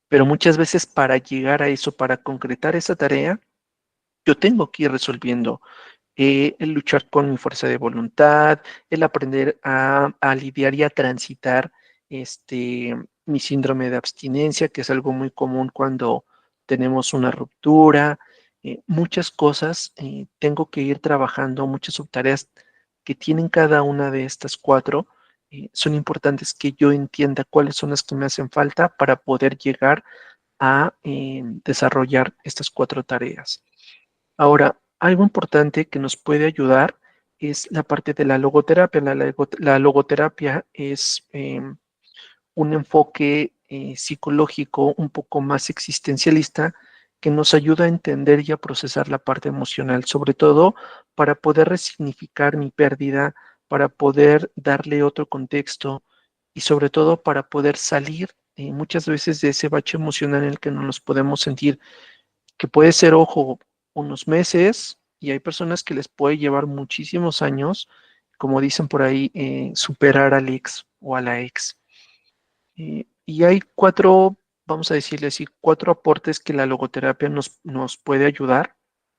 Pero muchas veces para llegar a eso, para concretar esa tarea, yo tengo que ir resolviendo el luchar con mi fuerza de voluntad, el aprender a lidiar y a transitar mi síndrome de abstinencia, que es algo muy común cuando tenemos una ruptura, muchas cosas, tengo que ir trabajando, muchas subtareas que tienen cada una de estas cuatro. Son importantes que yo entienda cuáles son las que me hacen falta para poder llegar a desarrollar estas cuatro tareas. Ahora, algo importante que nos puede ayudar es la parte de la logoterapia. La logoterapia es un enfoque psicológico un poco más existencialista que nos ayuda a entender y a procesar la parte emocional, sobre todo para poder resignificar mi pérdida, para poder darle otro contexto y sobre todo para poder salir muchas veces de ese bache emocional en el que no nos podemos sentir, que puede ser, ojo, unos meses, y hay personas que les puede llevar muchísimos años, como dicen por ahí, superar al ex o a la ex. Y hay cuatro, vamos a decirle así, cuatro aportes que la logoterapia nos puede ayudar.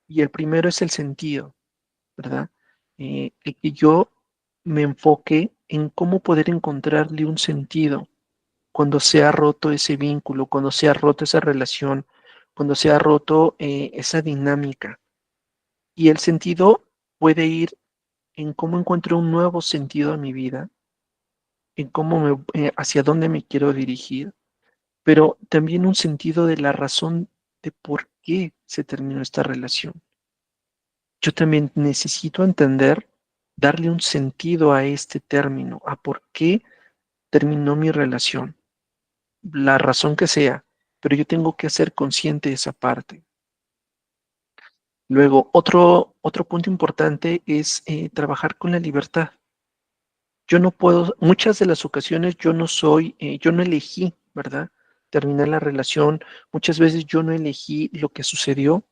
Y el primero es el sentido, ¿verdad? El que yo me enfoque en cómo poder encontrarle un sentido cuando se ha roto ese vínculo, cuando se ha roto esa relación, cuando se ha roto esa dinámica. Y el sentido puede ir en cómo encuentro un nuevo sentido a mi vida, en hacia dónde me quiero dirigir, pero también un sentido de la razón de por qué se terminó esta relación. Yo también necesito entender, darle un sentido a este término, a por qué terminó mi relación, la razón que sea, pero yo tengo que hacer consciente esa parte. Luego, otro punto importante es trabajar con la libertad. Yo no puedo, muchas de las ocasiones yo no elegí, ¿verdad? Terminar la relación, muchas veces yo no elegí lo que sucedió,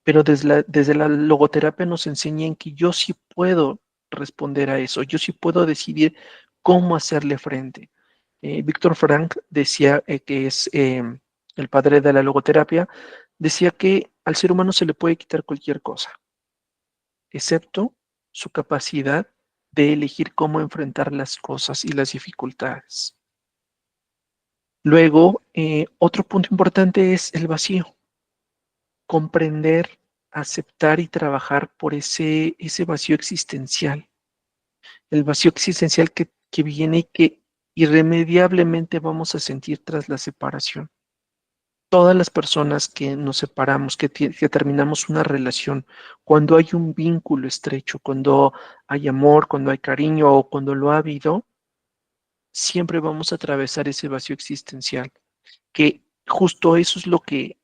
pero desde la logoterapia nos enseñan que yo sí puedo responder a eso, yo sí puedo decidir cómo hacerle frente. Víctor Frank decía que es el padre de la logoterapia, decía que al ser humano se le puede quitar cualquier cosa, excepto su capacidad de elegir cómo enfrentar las cosas y las dificultades. Luego, otro punto importante es el vacío. Comprender, aceptar y trabajar por ese vacío existencial. El vacío existencial que viene y que irremediablemente vamos a sentir tras la separación. Todas las personas que nos separamos, que terminamos una relación, cuando hay un vínculo estrecho, cuando hay amor, cuando hay cariño o cuando lo ha habido, siempre vamos a atravesar ese vacío existencial, que justo eso es lo que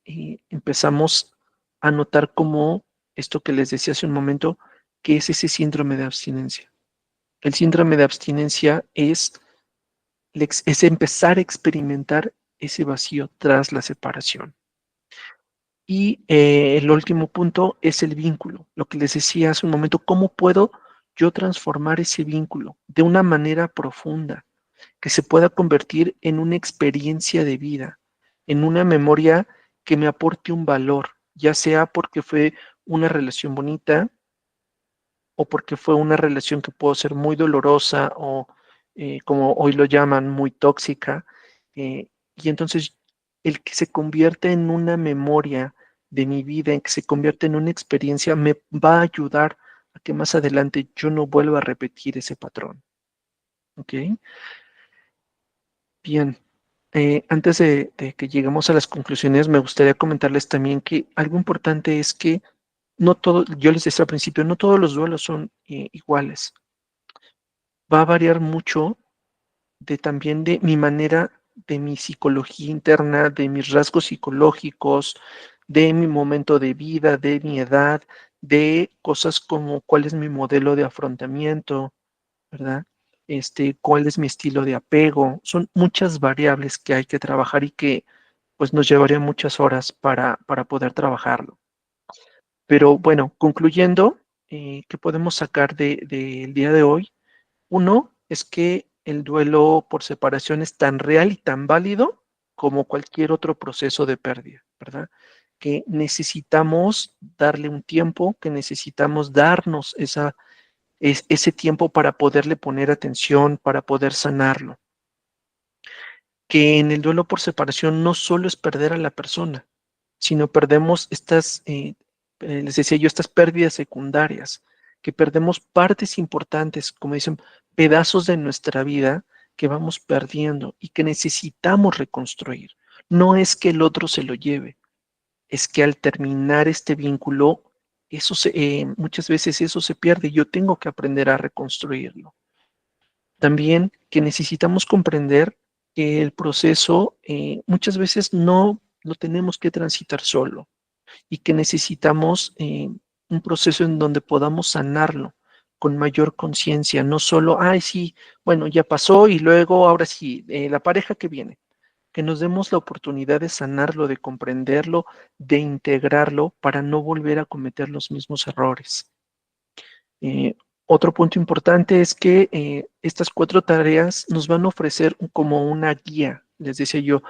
empezamos a notar como esto que les decía hace un momento, que es ese síndrome de abstinencia. El síndrome de abstinencia es empezar a experimentar ese vacío tras la separación. Y el último punto es el vínculo, lo que les decía hace un momento, ¿cómo puedo yo transformar ese vínculo de una manera profunda, que se pueda convertir en una experiencia de vida, en una memoria que me aporte un valor, ya sea porque fue una relación bonita o porque fue una relación que pudo ser muy dolorosa o como hoy lo llaman, muy tóxica. Y entonces el que se convierta en una memoria de mi vida, en que se convierta en una experiencia, me va a ayudar a que más adelante yo no vuelva a repetir ese patrón. ¿Ok? Bien. Antes de que lleguemos a las conclusiones, me gustaría comentarles también que algo importante es que no todo, yo les decía al principio, no todos los duelos son iguales. Va a variar mucho también de mi manera, de mi psicología interna, de mis rasgos psicológicos, de mi momento de vida, de mi edad, de cosas como cuál es mi modelo de afrontamiento, ¿verdad? Cuál es mi estilo de apego. Son muchas variables que hay que trabajar y que pues nos llevaría muchas horas para poder trabajarlo. Pero bueno, concluyendo, ¿qué podemos sacar del día de hoy? Uno es que el duelo por separación es tan real y tan válido como cualquier otro proceso de pérdida, ¿verdad? Que necesitamos darle un tiempo, que necesitamos darnos ese tiempo para poderle poner atención, para poder sanarlo. Que en el duelo por separación no solo es perder a la persona, sino perdemos les decía yo, estas pérdidas secundarias, que perdemos partes importantes, como dicen, pedazos de nuestra vida que vamos perdiendo y que necesitamos reconstruir. No es que el otro se lo lleve, es que al terminar este vínculo, muchas veces eso se pierde y yo tengo que aprender a reconstruirlo. También que necesitamos comprender que el proceso muchas veces no lo tenemos que transitar solo y que necesitamos un proceso en donde podamos sanarlo con mayor conciencia, no solo, ay, sí, bueno, ya pasó y luego, ahora sí, la pareja que viene, que nos demos la oportunidad de sanarlo, de comprenderlo, de integrarlo para no volver a cometer los mismos errores. Eh, Otro punto importante es que estas 4 tareas nos van a ofrecer como una guía, les decía yo,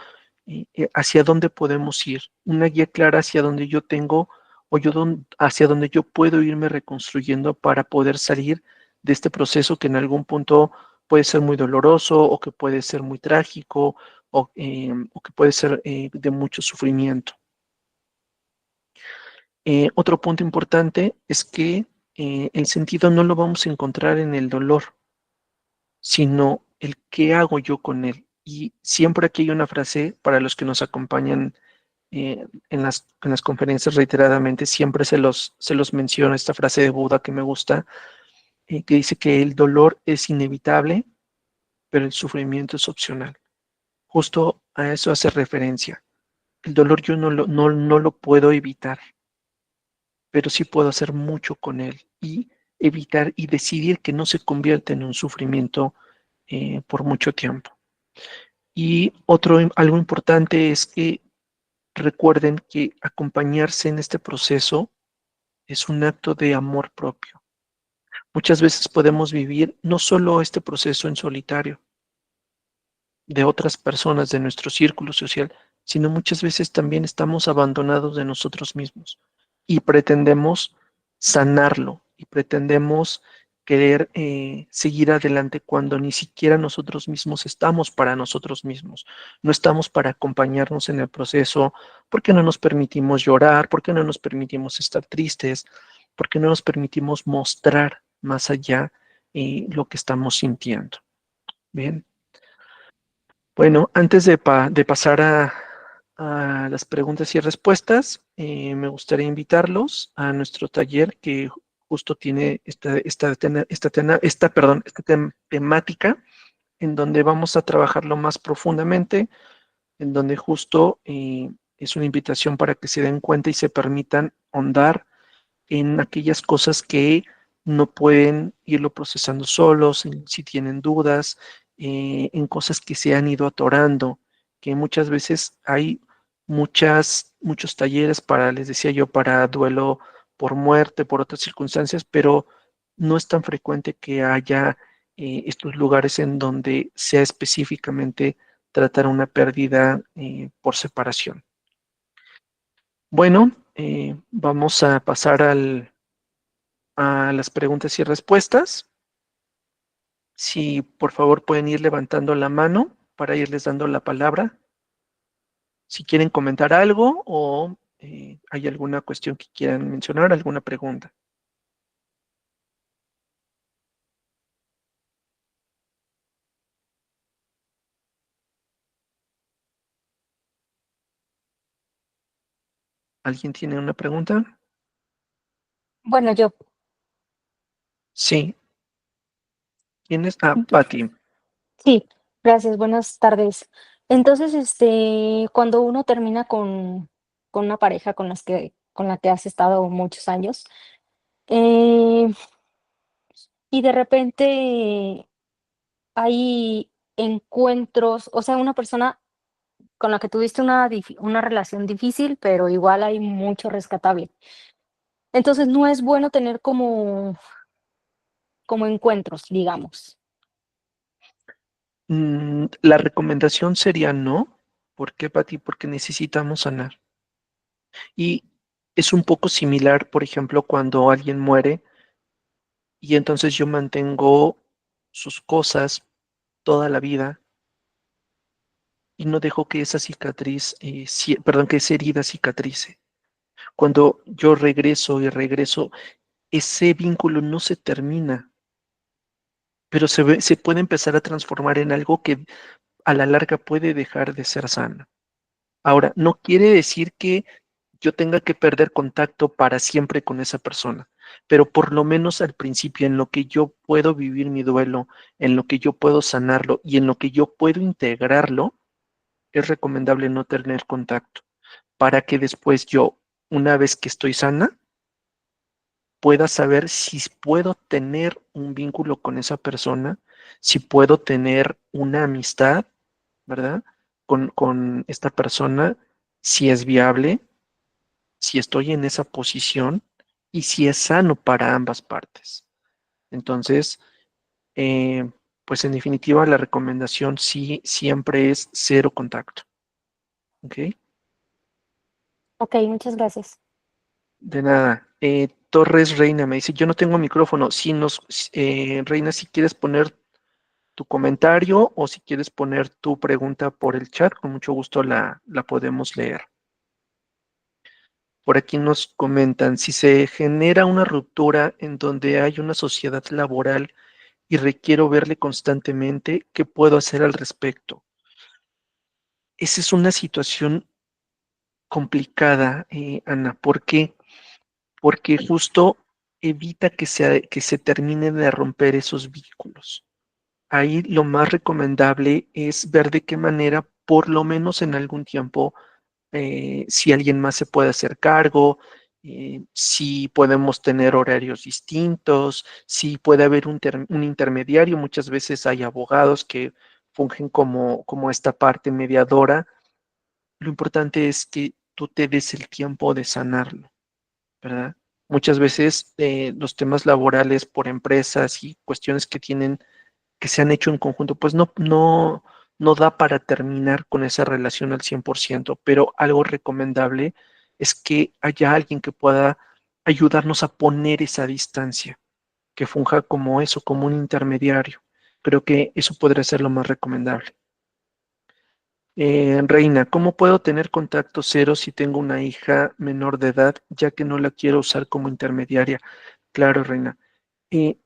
hacia dónde podemos ir, una guía clara hacia dónde yo tengo o hacia dónde yo puedo irme reconstruyendo para poder salir de este proceso que en algún punto puede ser muy doloroso o que puede ser muy trágico o que puede ser de mucho sufrimiento. Otro punto importante es que el sentido no lo vamos a encontrar en el dolor, sino el qué hago yo con él. Y siempre aquí hay una frase para los que nos acompañan en las conferencias reiteradamente, siempre se los menciono esta frase de Buda que me gusta, que dice que el dolor es inevitable, pero el sufrimiento es opcional. Justo a eso hace referencia. El dolor yo no lo puedo evitar, pero sí puedo hacer mucho con él y evitar y decidir que no se convierta en un sufrimiento por mucho tiempo. Y algo importante es que recuerden que acompañarse en este proceso es un acto de amor propio. Muchas veces podemos vivir no solo este proceso en solitario de otras personas de nuestro círculo social, sino muchas veces también estamos abandonados de nosotros mismos y pretendemos sanarlo y pretendemos querer seguir adelante cuando ni siquiera nosotros mismos estamos para nosotros mismos, no estamos para acompañarnos en el proceso, porque no nos permitimos llorar, porque no nos permitimos estar tristes, porque no nos permitimos mostrar más allá lo que estamos sintiendo. Bien. Bueno, antes de pasar a las preguntas y respuestas, me gustaría invitarlos a nuestro taller que justo tiene esta temática en donde vamos a trabajarlo más profundamente, en donde justo es una invitación para que se den cuenta y se permitan ahondar en aquellas cosas que no pueden irlo procesando solos, si tienen dudas, en cosas que se han ido atorando, que muchas veces hay muchos talleres para, les decía yo, para duelo por muerte, por otras circunstancias, pero no es tan frecuente que haya estos lugares en donde sea específicamente tratar una pérdida por separación. Bueno, vamos a pasar a las preguntas y respuestas. Si por favor pueden ir levantando la mano para irles dando la palabra. Si quieren comentar algo o hay alguna cuestión que quieran mencionar, alguna pregunta. ¿Alguien tiene una pregunta? Bueno, yo, Sí. ¿Quién es? Ah, Pati. sí, Gracias, buenas tardes. Entonces, cuando uno termina con una pareja con la que has estado muchos años, eh, y de repente hay encuentros, o sea, una persona con la que tuviste una relación difícil, pero igual hay mucho rescatable. Entonces, no es bueno tener como encuentros, digamos. La recomendación sería no. ¿Por qué, Pati? Porque necesitamos sanar. Y es un poco similar, por ejemplo, cuando alguien muere y entonces yo mantengo sus cosas toda la vida y no dejo que esa cicatriz, perdón, que esa herida cicatrice. Cuando yo regreso y regreso, ese vínculo no se termina, pero se puede empezar a transformar en algo que a la larga puede dejar de ser sano. Ahora, no quiere decir que yo tenga que perder contacto para siempre con esa persona, pero por lo menos al principio, en lo que yo puedo vivir mi duelo, en lo que yo puedo sanarlo y en lo que yo puedo integrarlo, es recomendable no tener contacto para que después yo, una vez que estoy sana, pueda saber si puedo tener un vínculo con esa persona, si puedo tener una amistad, ¿verdad? Con esta persona, si es viable, si estoy en esa posición y si es sano para ambas partes. Entonces, eh, pues en definitiva, la recomendación sí siempre es cero contacto. ¿Ok? Ok, muchas gracias. De nada. Torres Reina me dice, yo no tengo micrófono. Reina, si quieres poner tu comentario o si quieres poner tu pregunta por el chat, con mucho gusto la podemos leer. Por aquí nos comentan, si se genera una ruptura en donde hay una sociedad laboral y requiero verle constantemente, ¿qué puedo hacer al respecto? Esa es una situación complicada, Ana. ¿Por qué? Porque justo evita que se termine de romper esos vínculos. Ahí lo más recomendable es ver de qué manera, por lo menos en algún tiempo, si alguien más se puede hacer cargo, si podemos tener horarios distintos, si puede haber un intermediario. Muchas veces hay abogados que fungen como esta parte mediadora. Lo importante es que tú te des el tiempo de sanarlo, ¿verdad? Muchas veces los temas laborales por empresas y cuestiones que se han hecho en conjunto, pues no da para terminar con esa relación al 100%, pero algo recomendable es que haya alguien que pueda ayudarnos a poner esa distancia, que funja como eso, como un intermediario. Creo que eso podría ser lo más recomendable. Reina, ¿cómo puedo tener contacto cero si tengo una hija menor de edad, ya que no la quiero usar como intermediaria? Claro, Reina. Eh,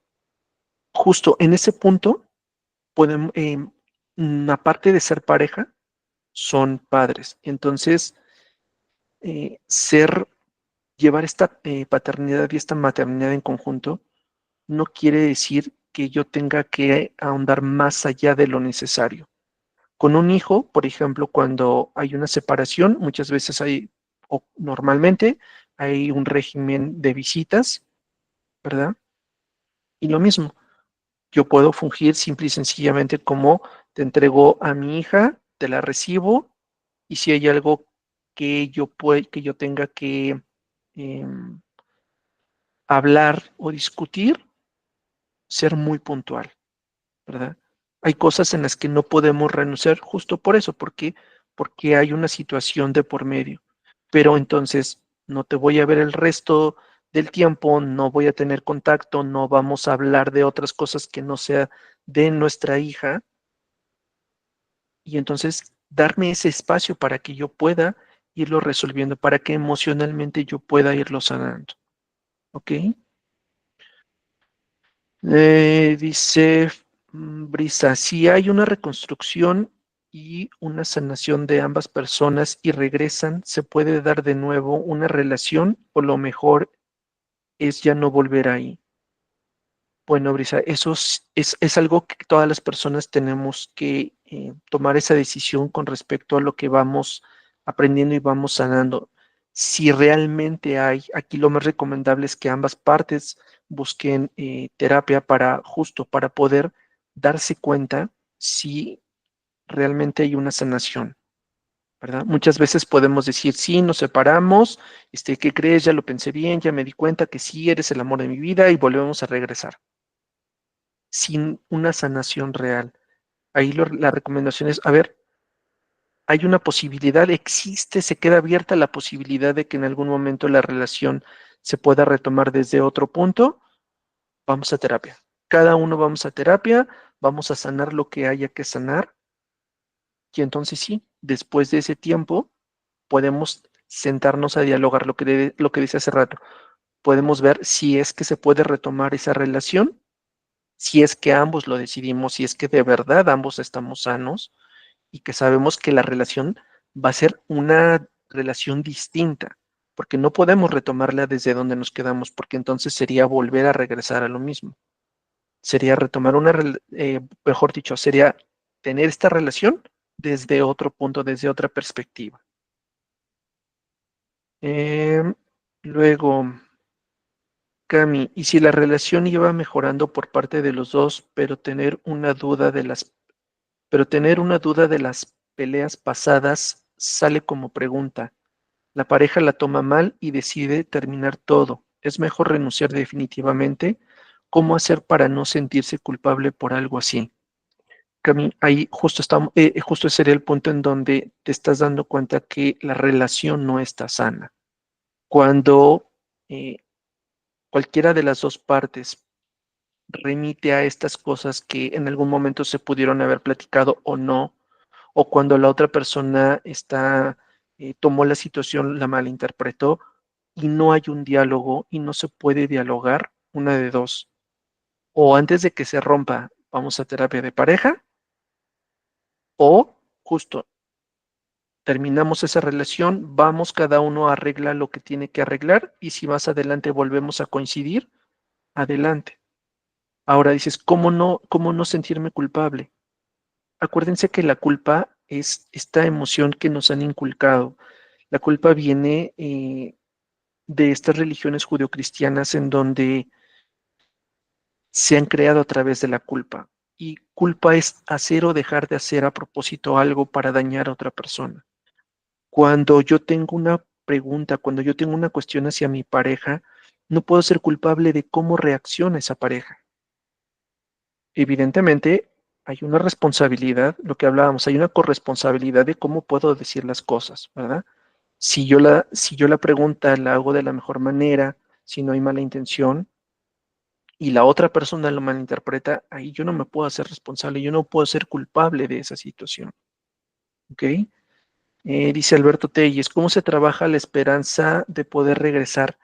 Justo en ese punto, podemos, aparte de ser pareja, son padres. Entonces, eh, ser, llevar esta paternidad y esta maternidad en conjunto no quiere decir que yo tenga que ahondar más allá de lo necesario. Con un hijo, por ejemplo, cuando hay una separación, muchas veces o normalmente hay un régimen de visitas, ¿verdad? Y lo mismo, yo puedo fungir simple y sencillamente como te entrego a mi hija, te la recibo y si hay algo que yo tenga que em, hablar o discutir, ser muy puntual, ¿verdad? Hay cosas en las que no podemos renunciar justo por eso, porque hay una situación de por medio. Pero entonces no te voy a ver el resto del tiempo, no voy a tener contacto, no vamos a hablar de otras cosas que no sea de nuestra hija. Y entonces darme ese espacio para que yo pueda irlo resolviendo, para que emocionalmente yo pueda irlo sanando. ¿Ok? Dice Brisa, si hay una reconstrucción y una sanación de ambas personas y regresan, ¿se puede dar de nuevo una relación o lo mejor es ya no volver ahí? Bueno, Brisa, eso es algo que todas las personas tenemos que tomar esa decisión con respecto a lo que vamos aprendiendo y vamos sanando. Si realmente hay, aquí lo más recomendable es que ambas partes busquen terapia para poder darse cuenta si realmente hay una sanación, ¿verdad? Muchas veces podemos decir, sí, nos separamos, ¿qué crees? Ya lo pensé bien, ya me di cuenta que sí, eres el amor de mi vida y volvemos a regresar, sin una sanación real. Ahí la recomendación es, a ver, hay una posibilidad, existe, se queda abierta la posibilidad de que en algún momento la relación se pueda retomar desde otro punto, vamos a terapia. Cada uno vamos a terapia, vamos a sanar lo que haya que sanar y entonces sí, después de ese tiempo podemos sentarnos a dialogar lo que dice hace rato. Podemos ver si es que se puede retomar esa relación, si es que ambos lo decidimos, si es que de verdad ambos estamos sanos y que sabemos que la relación va a ser una relación distinta, porque no podemos retomarla desde donde nos quedamos, porque entonces sería volver a regresar a lo mismo. Sería retomar mejor dicho, sería tener esta relación desde otro punto, desde otra perspectiva. Em, Luego, Cami, y si la relación iba mejorando por parte de los dos, pero tener una duda de las peleas pasadas sale como pregunta. La pareja la toma mal y decide terminar todo. ¿Es mejor renunciar definitivamente? ¿Cómo hacer para no sentirse culpable por algo así? Cami, ahí justo sería el punto en donde te estás dando cuenta que la relación no está sana. Cuando eh, cualquiera de las dos partes remite a estas cosas que en algún momento se pudieron haber platicado o no, o cuando la otra persona tomó la situación, la malinterpretó y no hay un diálogo y no se puede dialogar, una de dos. O antes de que se rompa, vamos a terapia de pareja, o justo terminamos esa relación, vamos cada uno a arreglar lo que tiene que arreglar y si más adelante volvemos a coincidir, adelante. Ahora dices, cómo no sentirme culpable? Acuérdense que la culpa es esta emoción que nos han inculcado. La culpa viene de estas religiones judeocristianas en donde se han creado a través de la culpa. Y culpa es hacer o dejar de hacer a propósito algo para dañar a otra persona. Cuando yo tengo una pregunta, cuando yo tengo una cuestión hacia mi pareja, no puedo ser culpable de cómo reacciona esa pareja. Evidentemente, hay una responsabilidad, lo que hablábamos, hay una corresponsabilidad de cómo puedo decir las cosas, ¿verdad? Si yo la pregunta la hago de la mejor manera, si no hay mala intención, y la otra persona lo malinterpreta, ahí yo no me puedo hacer responsable, yo no puedo ser culpable de esa situación. ¿Ok? Dice Alberto Telles, ¿cómo se trabaja la esperanza de poder regresar?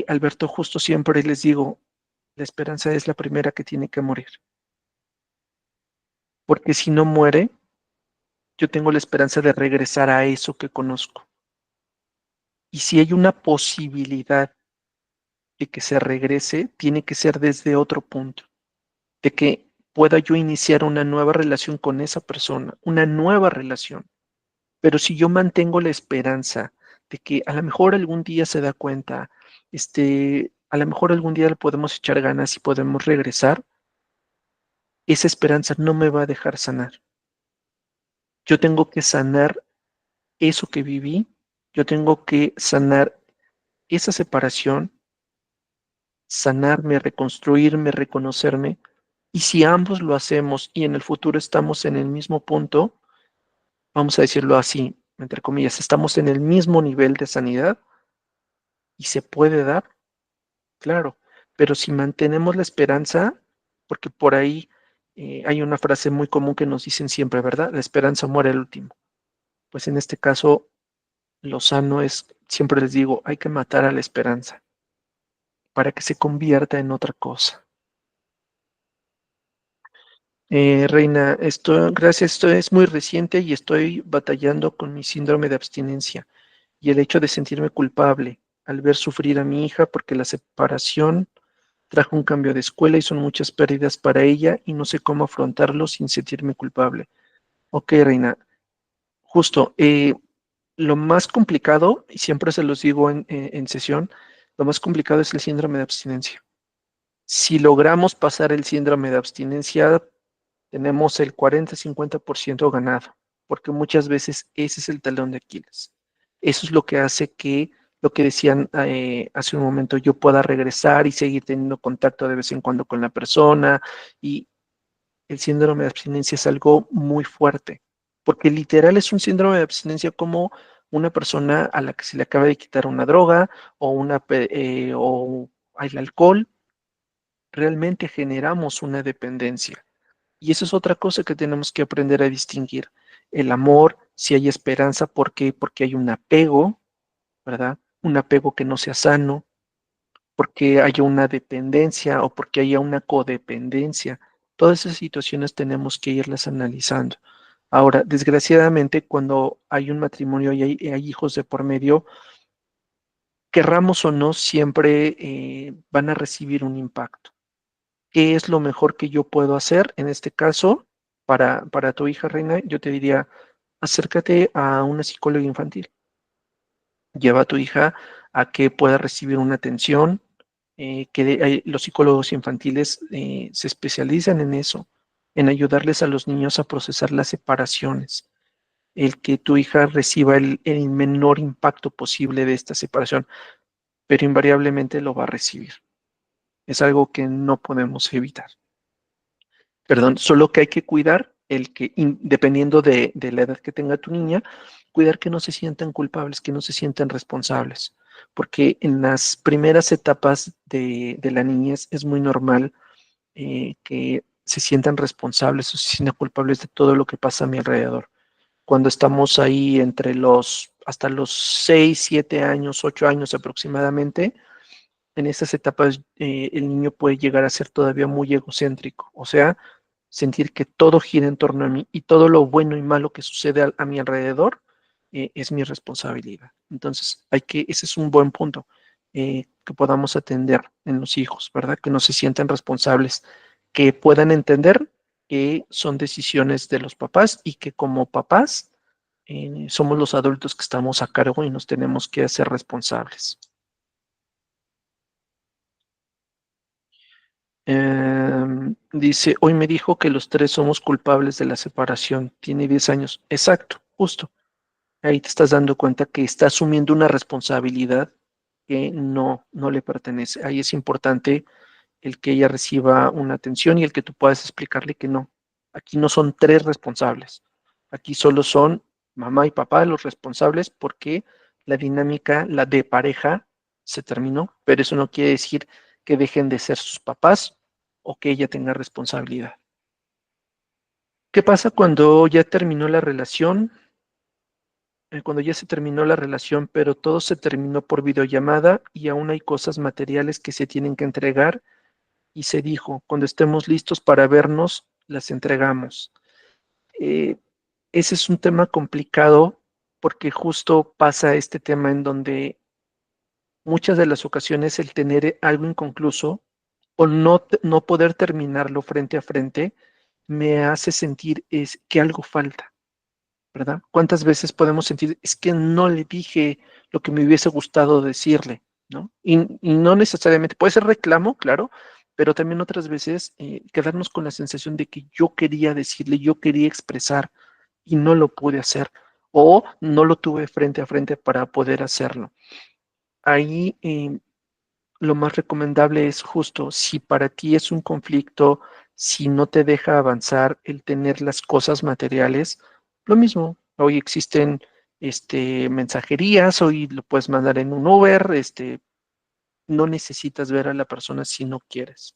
Alberto, justo siempre les digo, la esperanza es la primera que tiene que morir, porque si no muere, yo tengo la esperanza de regresar a eso que conozco. Y si hay una posibilidad de que se regrese, tiene que ser desde otro punto, de que pueda yo iniciar una nueva relación con esa persona, una nueva relación. Pero si yo mantengo la esperanza de que a lo mejor algún día se da cuenta, a lo mejor algún día le podemos echar ganas y podemos regresar, esa esperanza no me va a dejar sanar. Yo tengo que sanar eso que viví, yo tengo que sanar esa separación, sanarme, reconstruirme, reconocerme. Y si ambos lo hacemos y en el futuro estamos en el mismo punto, vamos a decirlo así, entre comillas, estamos en el mismo nivel de sanidad y se puede dar, claro, pero si mantenemos la esperanza, porque por ahí hay una frase muy común que nos dicen siempre, ¿verdad? La esperanza muere el último. Pues en este caso, lo sano es, siempre les digo, hay que matar a la esperanza para que se convierta en otra cosa. Reina, gracias, esto es muy reciente y estoy batallando con mi síndrome de abstinencia y el hecho de sentirme culpable al ver sufrir a mi hija porque la separación trajo un cambio de escuela y son muchas pérdidas para ella y no sé cómo afrontarlo sin sentirme culpable. Ok, Reina, justo, lo más complicado, y siempre se los digo en sesión, lo más complicado es el síndrome de abstinencia. Si logramos pasar el síndrome de abstinencia, tenemos el 40-50% ganado, porque muchas veces ese es el talón de Aquiles. Eso es lo que hace que, lo que decían hace un momento, yo pueda regresar y seguir teniendo contacto de vez en cuando con la persona. Y el síndrome de abstinencia es algo muy fuerte, porque literal es un síndrome de abstinencia como una persona a la que se le acaba de quitar una droga o el alcohol. Realmente generamos una dependencia. Y eso es otra cosa que tenemos que aprender a distinguir. El amor, si hay esperanza, ¿por qué? Porque hay un apego, ¿verdad? Un apego que no sea sano, porque haya una dependencia o porque haya una codependencia. Todas esas situaciones tenemos que irlas analizando. Ahora, desgraciadamente, cuando hay un matrimonio y hay hijos de por medio, querramos o no, siempre van a recibir un impacto. ¿Qué es lo mejor que yo puedo hacer en este caso para tu hija Reina? Yo te diría, acércate a una psicóloga infantil. Lleva a tu hija a que pueda recibir una atención, los psicólogos infantiles se especializan en eso, en ayudarles a los niños a procesar las separaciones, el que tu hija reciba el menor impacto posible de esta separación, pero invariablemente lo va a recibir. Es algo que no podemos evitar. Perdón, solo que hay que cuidar dependiendo de la edad que tenga tu niña, cuidar que no se sientan culpables, que no se sientan responsables, porque en las primeras etapas de la niñez es muy normal que se sientan responsables o se sientan culpables de todo lo que pasa a mi alrededor. Cuando estamos ahí hasta los 6, 7 años, 8 años aproximadamente, en esas etapas el niño puede llegar a ser todavía muy egocéntrico, o sea, sentir que todo gira en torno a mí y todo lo bueno y malo que sucede a mi alrededor es mi responsabilidad. Entonces, ese es un buen punto que podamos atender en los hijos, ¿verdad? Que no se sientan responsables, que puedan entender que son decisiones de los papás y que como papás somos los adultos que estamos a cargo y nos tenemos que hacer responsables. Dice, hoy me dijo que los tres somos culpables de la separación. Tiene 10 años. Exacto, justo. Ahí te estás dando cuenta que está asumiendo una responsabilidad que no le pertenece. Ahí es importante el que ella reciba una atención y el que tú puedas explicarle que no. Aquí no son tres responsables. Aquí solo son mamá y papá los responsables porque la dinámica, la de pareja, se terminó, pero eso no quiere decir que dejen de ser sus papás o que ella tenga responsabilidad. ¿Qué pasa cuando ya terminó la relación? Cuando ya se terminó la relación, pero todo se terminó por videollamada y aún hay cosas materiales que se tienen que entregar y se dijo, cuando estemos listos para vernos, las entregamos. Eh, Ese es un tema complicado porque justo pasa este tema en donde muchas de las ocasiones el tener algo inconcluso o no poder terminarlo frente a frente me hace sentir es que algo falta, ¿verdad? ¿Cuántas veces podemos sentir es que no le dije lo que me hubiese gustado decirle, ¿no? Y no necesariamente, puede ser reclamo, claro, pero también otras veces quedarnos con la sensación de que yo quería decirle, yo quería expresar y no lo pude hacer o no lo tuve frente a frente para poder hacerlo. Ahí lo más recomendable es justo, si para ti es un conflicto, si no te deja avanzar el tener las cosas materiales, lo mismo. Hoy existen mensajerías, hoy lo puedes mandar en un Uber, no necesitas ver a la persona si no quieres.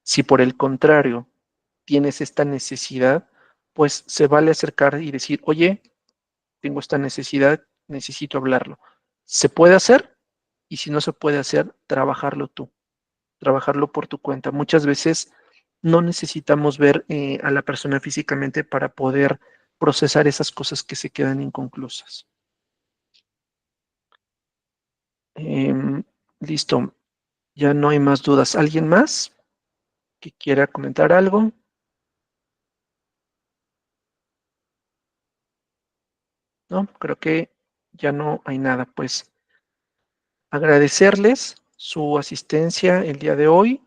Si por el contrario tienes esta necesidad, pues se vale acercar y decir, oye, tengo esta necesidad, necesito hablarlo. ¿Se puede hacer? Y si no se puede hacer, trabajarlo tú, trabajarlo por tu cuenta. Muchas veces no necesitamos ver a la persona físicamente para poder procesar esas cosas que se quedan inconclusas. Listo. Ya no hay más dudas. ¿Alguien más que quiera comentar algo? No, creo que ya no hay nada. Pues agradecerles su asistencia el día de hoy,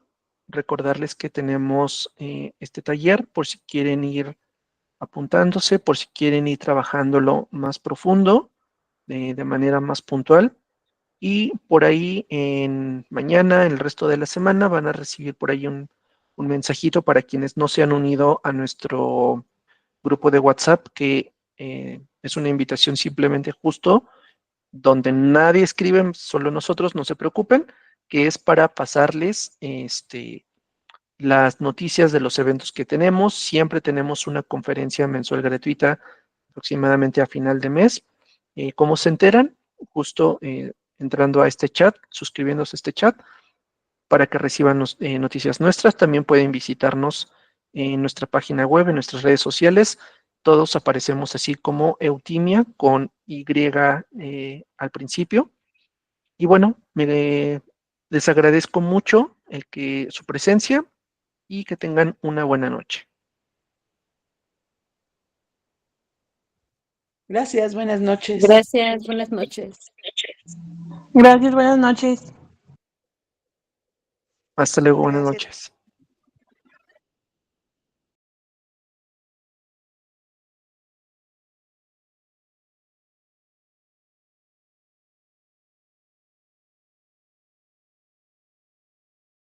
recordarles que tenemos este taller por si quieren ir apuntándose, por si quieren ir trabajándolo más profundo, de manera más puntual. Y por ahí en mañana, el resto de la semana, van a recibir por ahí un mensajito para quienes no se han unido a nuestro grupo de WhatsApp, que es una invitación simplemente justo donde nadie escribe, solo nosotros, no se preocupen, que es para pasarles las noticias de los eventos que tenemos. Siempre tenemos una conferencia mensual gratuita aproximadamente a final de mes. ¿Cómo se enteran? Justo entrando a este chat, suscribiéndose a este chat para que reciban noticias nuestras. También pueden visitarnos en nuestra página web, en nuestras redes sociales. Todos aparecemos así como Eutimia con Y al principio. Y bueno, les agradezco mucho su presencia y que tengan una buena noche. Gracias, buenas noches. Gracias, buenas noches. Gracias, buenas noches. Hasta luego, buenas Gracias. noches.